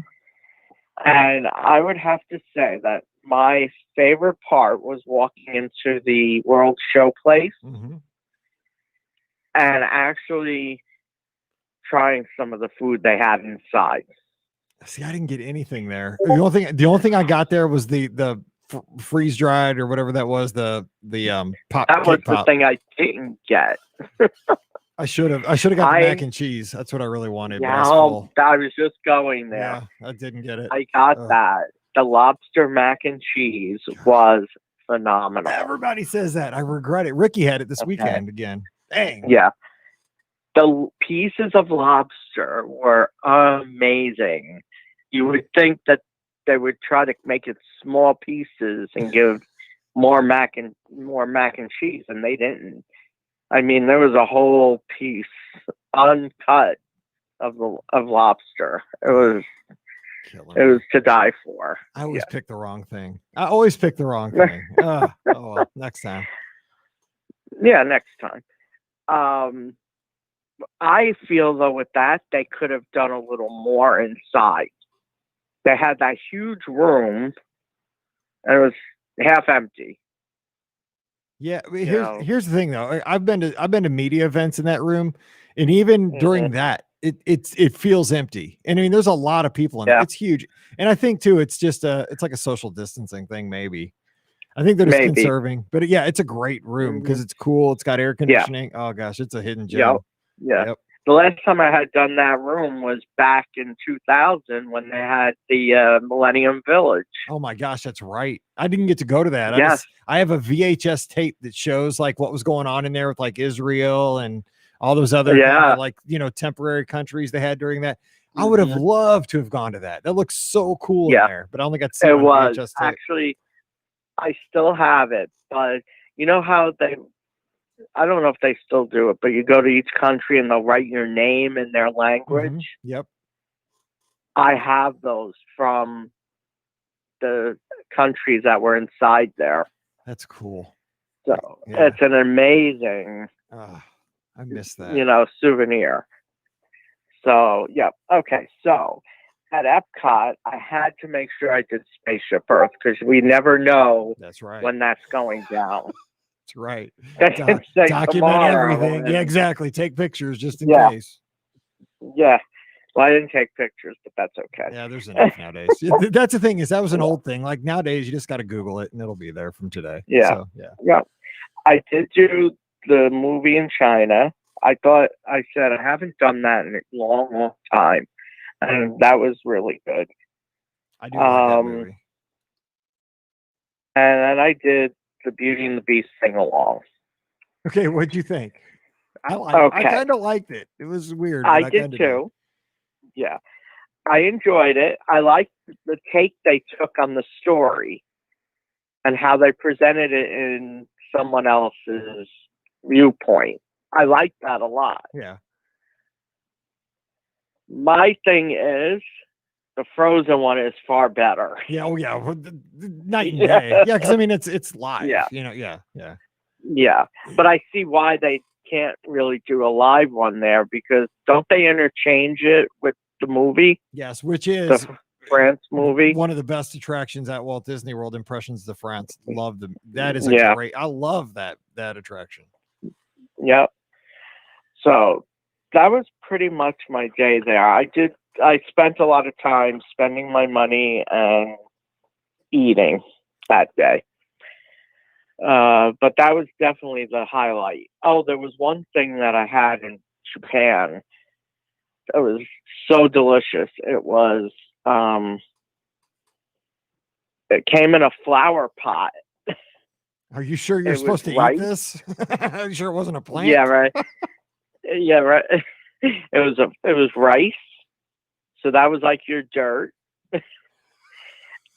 And I would have to say that my favorite part was walking into the World Showplace Mm-hmm. and actually trying some of the food they had inside. See, I didn't get anything there. The only thing I got there was the freeze dried or whatever that was. The pop. That was pop. the thing I didn't get. I should have got the mac and cheese. That's what I really wanted. Yeah, but I was just going there. Yeah, I didn't get it. I got that. The lobster mac and cheese was phenomenal. Everybody says that. I regret it. Ricky had it this weekend again. Dang. Yeah. The pieces of lobster were amazing. You would think that they would try to make it small pieces and give more mac and cheese, and they didn't. I mean, there was a whole piece uncut of lobster. It was to die for. I always pick the wrong thing. I always pick the wrong thing. Well, next time. Yeah, next time. I feel though with that they could have done a little more inside. They had that huge room, and it was half empty. Yeah, here's the thing though. I've been to media events in that room, and even during that, it feels empty. And I mean, there's a lot of people in there. It's huge, and I think too, it's like a social distancing thing. Maybe I think they're just conserving. But yeah, it's a great room because it's cool. It's got air conditioning. Oh gosh, it's a hidden gem. Yep. The last time I had done that room was back in 2000 when they had the Millennium Village. Oh my gosh, that's right. I didn't get to go to that. Yes. I have a VHS tape that shows like what was going on in there with like Israel and all those other kind of, like, temporary countries they had during that. I would have loved to have gone to that. That looks so cool in there, but I only got to see it on VHS tape. Actually, I still have it, but you know how I don't know if they still do it, but you go to each country and they'll write your name in their language. Mm-hmm. Yep. I have those from the countries that were inside there. That's cool. So it's an amazing, I miss that. Souvenir. So, yeah. Okay. So at Epcot, I had to make sure I did Spaceship Earth because we never know when that's going down. That's right. Document everything. Yeah, exactly. Take pictures just in case. Yeah. Well, I didn't take pictures, but that's okay. Yeah, there's enough nowadays. That's the thing that was an old thing. Like nowadays, you just got to Google it and it'll be there from today. Yeah. So, yeah. I did do the movie in China. I said I haven't done that in a long, long time. And that was really good. I do like that movie. And then I did the Beauty and the Beast sing along. Okay, what'd you think? I kind of liked it. It was weird. I did too. Yeah, I enjoyed it. I liked the take they took on the story and how they presented it in someone else's viewpoint. I liked that a lot. Yeah. My thing is, the Frozen one is far better. Yeah, night and day. Yeah, because I mean it's live. Yeah. Yeah. But I see why they can't really do a live one there because don't they interchange it with the movie? Yes, which is the France movie. One of the best attractions at Walt Disney World, Impressions de France. Love them. That is great. I love that attraction. Yep. So that was pretty much my day there. I spent a lot of time spending my money and eating that day. But that was definitely the highlight. Oh, there was one thing that I had in Japan. It was so delicious. It was, it came in a flower pot. Are you sure you're It supposed to was rice. eat this? Are you sure it wasn't a plant? Yeah, right. Yeah, right. It was rice. So that was like your dirt.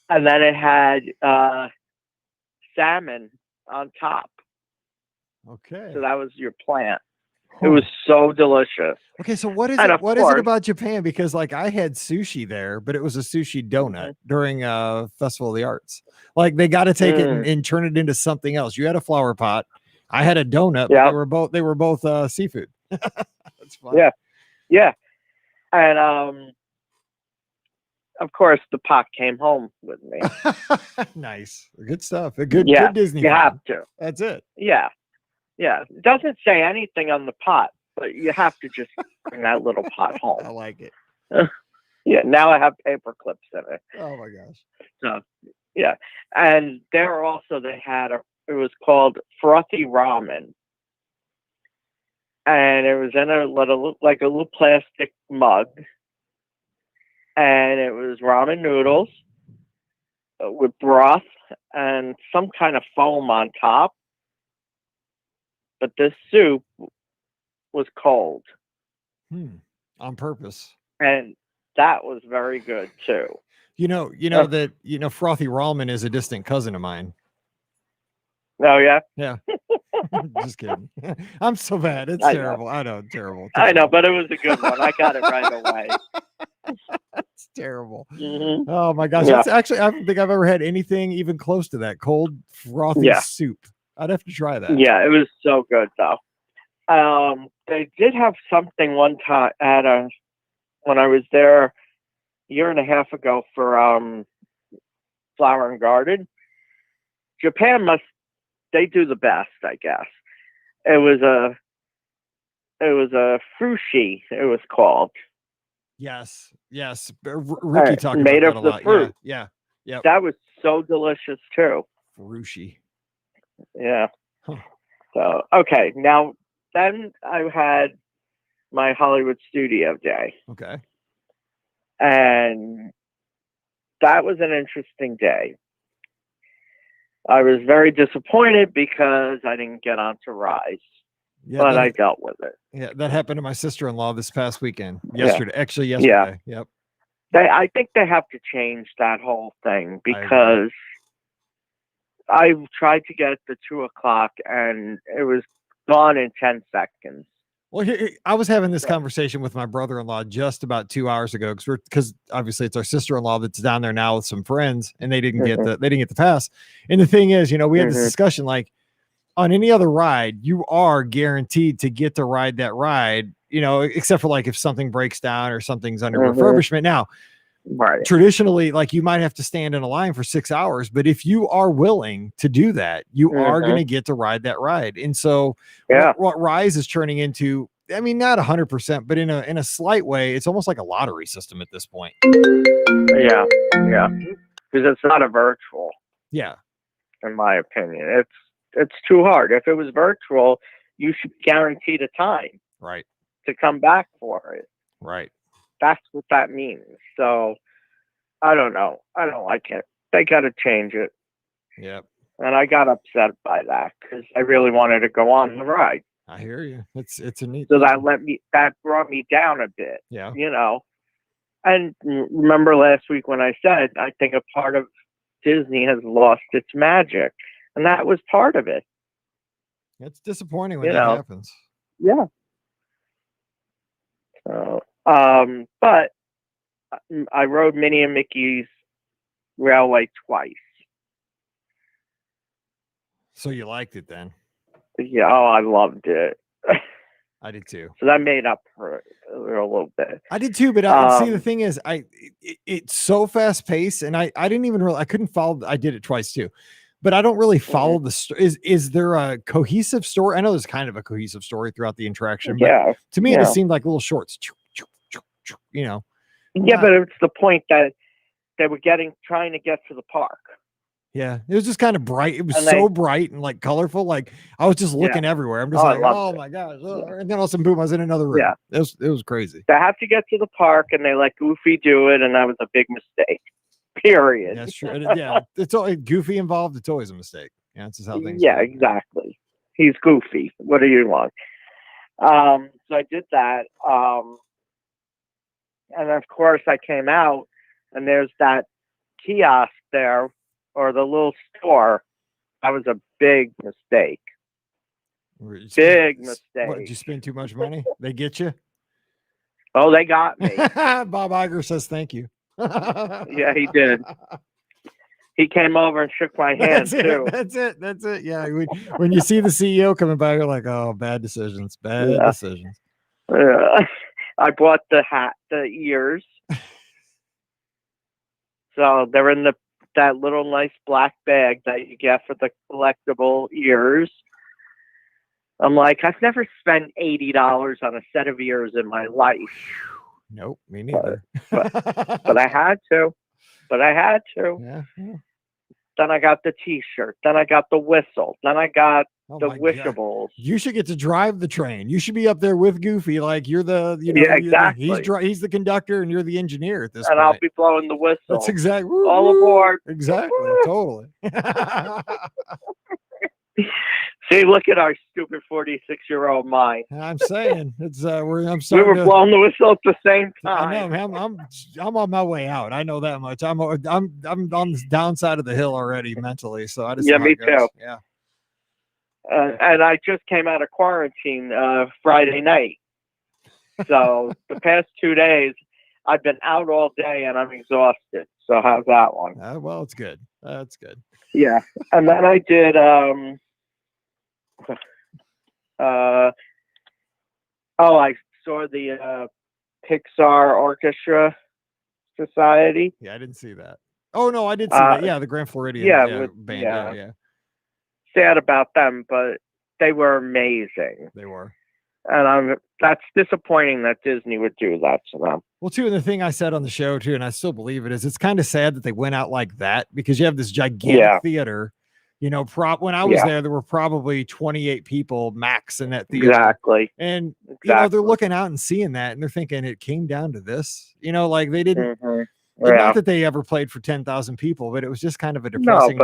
And then it had salmon on top. Okay. So that was your plant. Huh. It was so delicious. Okay, so what is And it? of What is it course- about Japan? Because like I had sushi there, but it was a sushi donut during Festival of the Arts. Like they got to take it and turn it into something else. You had a flower pot. I had a donut, but they were both seafood. That's fun. Yeah. And of course the pot came home with me. Nice. Good stuff. A good Disney. You fun. have to. That's it. Yeah. It doesn't say anything on the pot, but you have to just bring that little pot home. I like it. Yeah, now I have paper clips in it. Oh my gosh. So, yeah. And there also they had it was called Frothy Ramen. And it was in a little plastic mug. And it was ramen noodles with broth and some kind of foam on top. But this soup was cold. On purpose. And that was very good too. You know Frothy Ramen is a distant cousin of mine. Oh yeah? Yeah. Just kidding. I'm so bad. It's terrible. I know, terrible. I know, but it was a good one. I got it right away. It's terrible. Mm-hmm. Oh my gosh. Yeah. It's actually, I don't think I've ever had anything even close to that. Cold frothy soup. I'd have to try that. Yeah, it was so good though. They did have something one time when I was there a year and a half ago for Flower and Garden. Japan they do the best, I guess. It was a frushi, it was called. Yes. Ricky talked made about of that a the lot. fruit. Yeah. That was so delicious too. Frushi. Yeah. Huh. So okay, now then I had my Hollywood studio day. Okay. And that was an interesting day. I was very disappointed because I didn't get onto Rise. Yeah, but I dealt with it. Yeah, that happened to my sister-in-law this past weekend. Yesterday. Yeah. Yep. I think they have to change that whole thing because I tried to get the 2:00 and it was gone in 10 seconds. Well, I was having this conversation with my brother-in-law just about 2 hours ago because obviously it's our sister-in-law that's down there now with some friends, and they didn't get the pass. And the thing is, we had this discussion like on any other ride, you are guaranteed to get to ride that ride, except for like if something breaks down or something's under refurbishment. Now, traditionally, like you might have to stand in a line for 6 hours, but if you are willing to do that, you are going to get to ride that ride. And so what Rise is turning into, I mean, not 100%, but in a slight way, it's almost like a lottery system at this point. Yeah. Because it's not a virtual. Yeah. In my opinion, it's too hard. If it was virtual, you should guarantee the time. Right. To come back for it. Right. That's what that means. So I don't know. I don't like it. They got to change it. Yep. And I got upset by that because I really wanted to go on the ride. I hear you. It's a neat. So that brought me down a bit. Yeah. And remember last week when I said I think a part of Disney has lost its magic, and that was part of it. It's disappointing when that happens. Yeah. So, but I rode Minnie and Mickey's Railway twice. So you liked it then? Yeah, I loved it. I did too. So that made up for it a little bit. I did too, but see, the thing is, it's so fast paced, and I didn't even really, I couldn't follow. I did it twice too, but I don't really follow the story. Is there a cohesive story? I know there's kind of a cohesive story throughout the interaction, but to me, it just seemed like little shorts. Yeah, but it's the point that they were trying to get to the park. Yeah, it was just kind of bright. It was so bright and like colorful. Like I was just looking everywhere. I'm just oh my gosh! And then all of a sudden, boom! I was in another room. Yeah, it was crazy. They have to get to the park, and they let Goofy do it, and that was a big mistake. Period. That's true. Yeah, it's always Goofy involved. It's always a mistake. Yeah, that's just how things Yeah, go. exactly. He's goofy. What do you want? So I did that. And of course I came out and there's that kiosk there or the little store. That was a big mistake. Big mistake. What, did you spend too much money? They get you? Oh, they got me. Bob Iger says thank you. Yeah, he did. He came over and shook my hand too. That's it. Yeah. When you see the CEO coming by, you're like, oh, bad decisions. Decisions. I bought the ears. So they're in that little nice black bag that you get for the collectible ears. I'm like, I've never spent $80 on a set of ears in my life. Nope, me neither. But I had to. Yeah. Then I got the T-shirt. Then I got the whistle. Then I got the wishables. You should get to drive the train. You should be up there with Goofy, like you're the, exactly. He's the conductor and you're the engineer at this point. And I'll be blowing the whistle. That's exactly. All aboard. Exactly. Totally. See, look at our stupid 46-year-old mind. I'm saying it's we were blowing the whistle at the same time. I know. I'm on my way out. I know that much. I'm on the downside of the hill already mentally. So I just me too. Yeah. And I just came out of quarantine Friday night. So the past 2 days, I've been out all day and I'm exhausted. So how's that one? Well, it's good. That's good. Yeah. And then I did I saw the Pixar Orchestra Society. Yeah, I didn't see that. Oh no, I did see that. Yeah, the Grand Floridian band. Yeah. Sad about them, but they were amazing. They were. And that's disappointing that Disney would do that to them. Well, too, and the thing I said on the show too, and I still believe it, is it's kind of sad that they went out like that because you have this gigantic theater. When I was there were probably 28 people max in that theater. Exactly. And they're looking out and seeing that, and they're thinking it came down to this. Like they didn't. Not that they ever played for 10,000 people, but it was just kind of a depressing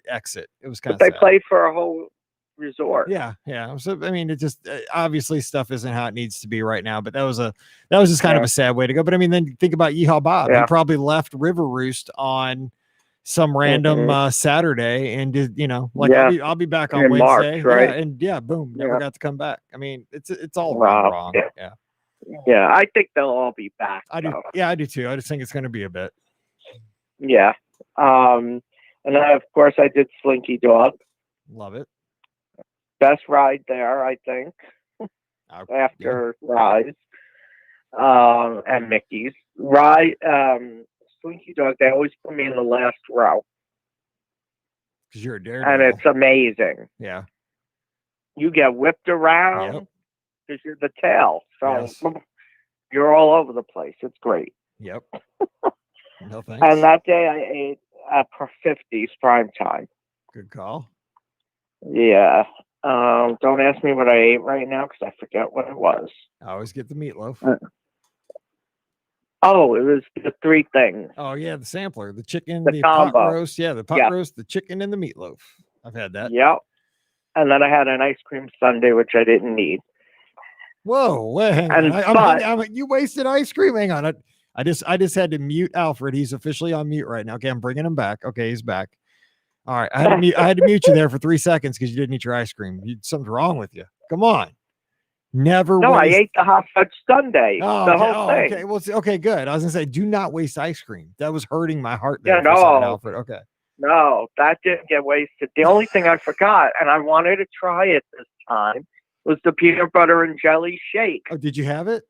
exit. It was kind of. But they sad. played for a whole resort. Yeah. So I mean, it just obviously stuff isn't how it needs to be right now. But that was just kind of a sad way to go. But I mean, then think about Yeehaw Bob. He probably left River Roost on some random Saturday and did I'll be back on Wednesday. March, right? Boom, never got to come back. I mean, it's all wrong. Yeah, I think they'll all be back. I do. Yeah, I do too. I just think it's going to be a bit. Yeah. And then of course I did Slinky Dog. Love it. Best ride there, I think. After Rise. And Mickey's. Slinky Dog, they always put me in the last row. Because you're a daredevil. And it's amazing. Yeah. You get whipped around because you're the tail. So you're all over the place. It's great. Yep. No thanks. And that day I ate at 50's prime time. Good call. Yeah. Don't ask me what I ate right now because I forget what it was. I always get the meatloaf. Oh, it was the three things. Oh, yeah, the sampler, the chicken, the pot roast. Yeah, the pot roast, the chicken, and the meatloaf. I've had that. Yep. And then I had an ice cream sundae, which I didn't need. Whoa, you wasted ice cream. Hang on. I just had to mute Alfred. He's officially on mute right now. Okay, I'm bringing him back. Okay, he's back. All right, I had to mute you there for 3 seconds because you didn't eat your ice cream. Something's wrong with you. Come on. No, I ate the hot fudge sundae. The whole thing. Okay, well, okay, good. I was gonna say, do not waste ice cream. That was hurting my heart. Yeah, no, Alfred. Okay. No, that didn't get wasted. The only thing I forgot, and I wanted to try it this time, was the peanut butter and jelly shake. Oh, did you have it?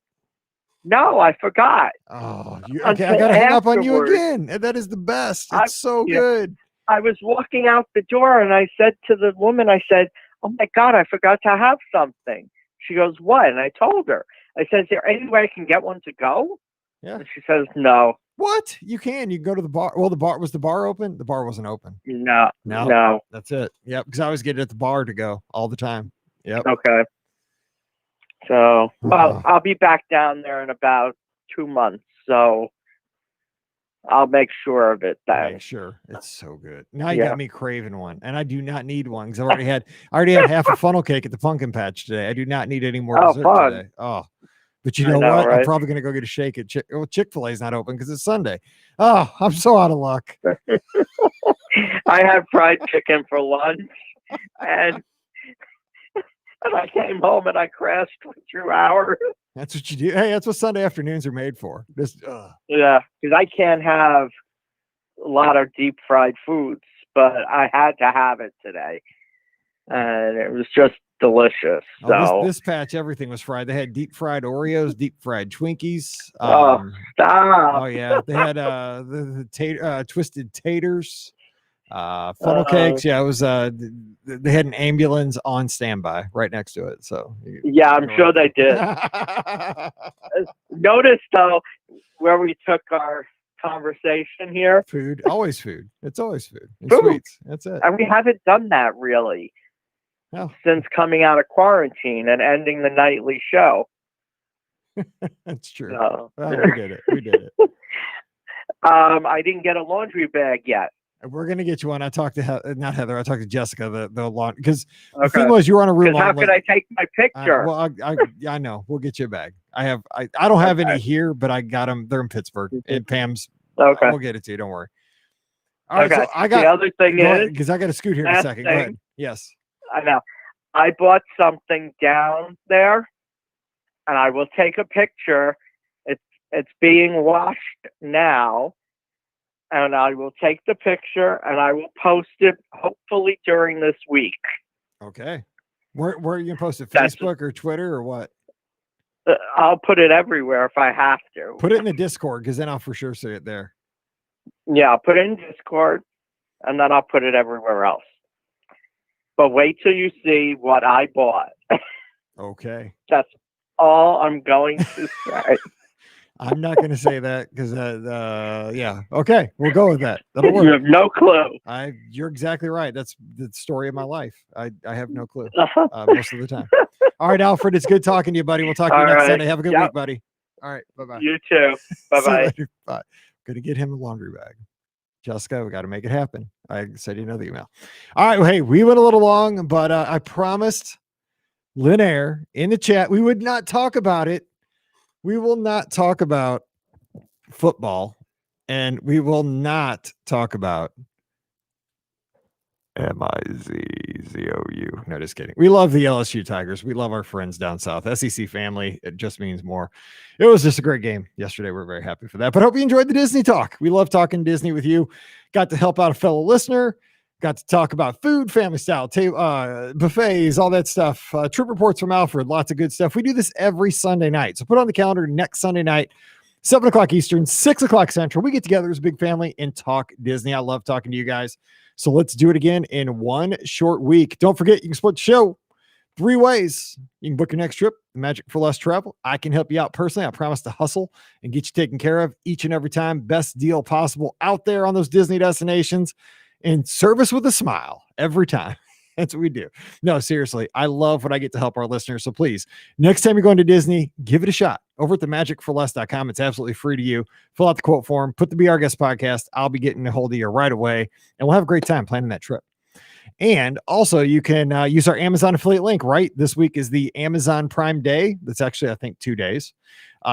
No, I forgot. Oh, okay. I gotta hang up on you again. That is the best. It's so good. I was walking out the door, and I said to the woman, I said, "Oh my God, I forgot to have something." She goes, "What?" And I told her. I said, "Is there any way I can get one to go?" Yeah. And she says, "No." What? You can. You can go to the bar. Well, was the bar open? The bar wasn't open. No. That's it. Yep. Because I always get it at the bar to go all the time. Yep. Okay. So, I'll be back down there in about 2 months. So, I'll make sure of it then. Make sure. It's so good. Now you Yeah. got me craving one, and I do not need one because I already had half a funnel cake at the pumpkin patch today. I do not need any more dessert fun. today. Oh, but you I know know, what? I'm right? probably gonna go get a shake at Chick-fil-A is not open because it's Sunday. Oh, I'm so out of luck. I had fried chicken for lunch, and I came home and I crashed for 2 hours. That's what you do. Hey, that's what Sunday afternoons are made for. Just Yeah, because I can't have a lot of deep fried foods, but I had to have it today, and it was just delicious. So this patch, everything was fried. They had deep fried Oreos, deep fried Twinkies. stop. Oh yeah, they had the twisted taters, funnel cakes. Yeah, it was. They had an ambulance on standby right next to it. So Yeah, I'm sure they did. Notice though, where we took our conversation here, food, always food. It's always food and Food. sweets. That's it. and we haven't done that really Oh, since coming out of quarantine and ending the nightly show. that's true. So, Well, we did it. We did it. I didn't get a laundry bag yet. We're gonna get you one. I talked to not Heather. I talked to Jessica. The lawn because the Okay. thing was you were on a room. Because how could I take my picture? Well, I know. We'll get you a bag. I don't have any Okay. here, but I got them. They're in Pittsburgh. And Pam's. Okay. We'll get it to you. Don't worry. All right. Okay. So I got the other thing is, because I got to scoot here in a last second. Go thing. ahead. Yes. I know, I bought something down there, and I will take a picture. It's being washed now, and I will take the picture and I will post it hopefully during this week. Okay. Where are you gonna post it? That's- Facebook or Twitter or what? I'll put it everywhere if I have to. Put it in the Discord because then I'll for sure see it there. Yeah, I'll put it in Discord, and then I'll put it everywhere else. But wait till you see what I bought. Okay. That's all I'm going to say. I'm not going to say that because yeah. Okay. We'll go with that. That'll You work. have no clue. You're exactly right. That's the story of my life. I have no clue Uh-huh. most of the time. All right, Alfred, it's good talking to you, buddy. We'll talk to you All next right. Sunday. Have a good Yep. week, buddy. All right. Bye-bye. You too. See you Bye-bye. later. Bye. Gonna get him a laundry bag. Jessica, we got to make it happen. I said, the email. All right. Well, hey, we went a little long, but I promised Lynn Air in the chat we would not talk about it. We will not talk about football, and we will not talk about MIZZOU. No, just kidding. We love the LSU Tigers. We love our friends down south. SEC family. It just means more. It was just a great game yesterday. We're very happy for that. But I hope you enjoyed the Disney talk. We love talking Disney with you. Got to help out a fellow listener. Got to talk about food, family style, buffets, all that stuff. Trip reports from Alfred. Lots of good stuff. We do this every Sunday night. So put on the calendar next Sunday night, 7 o'clock Eastern, 6 o'clock Central. We get together as a big family and talk Disney. I love talking to you guys. So let's do it again in one short week. Don't forget, you can support the show 3 ways. You can book your next trip, Magic for Less Travel. I can help you out personally. I promise to hustle and get you taken care of each and every time. Best deal possible out there on those Disney destinations, and service with a smile every time. That's what we do. No, seriously, I love when I get to help our listeners. So please, next time you're going to Disney, give it a shot over at themagicforless.com. It's absolutely free to you. Fill out the quote form, put the Be Our Guest podcast. I'll be getting a hold of you right away, and we'll have a great time planning that trip. And also, you can use our Amazon affiliate link, right? This week is the Amazon Prime Day. That's actually, I think, 2 days.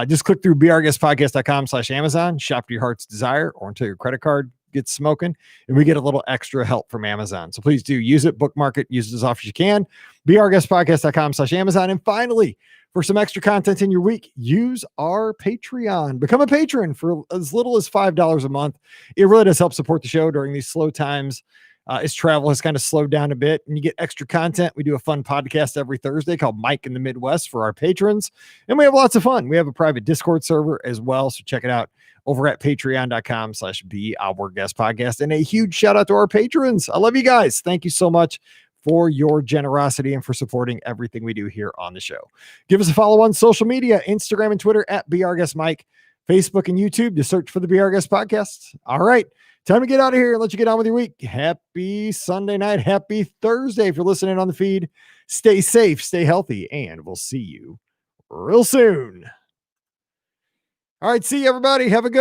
Just click through beourguestpodcast.com/Amazon, shop to your heart's desire, or until your credit card gets smoking, and we get a little extra help from Amazon. So please do use it, bookmark it, use it as often as you can. beourguestpodcast.com/Amazon. And finally, for some extra content in your week, use our Patreon. Become a patron for as little as $5 a month. It really does help support the show during these slow times. As travel has kind of slowed down a bit, and you get extra content. We do a fun podcast every Thursday called Mike in the Midwest for our patrons, and we have lots of fun. We have a private Discord server as well, so check it out over at patreon.com/beourguestpodcast. And a huge shout out to our patrons. I love you guys. Thank you so much for your generosity and for supporting everything we do here on the show. Give us a follow on social media, Instagram and Twitter at beourguestmike, Facebook and YouTube to search for the Be Our Guest podcast. All right. Time to get out of here and let you get on with your week. Happy Sunday night. Happy Thursday if you're listening on the feed. Stay safe, stay healthy, and we'll see you real soon. All right, see you, everybody. Have a good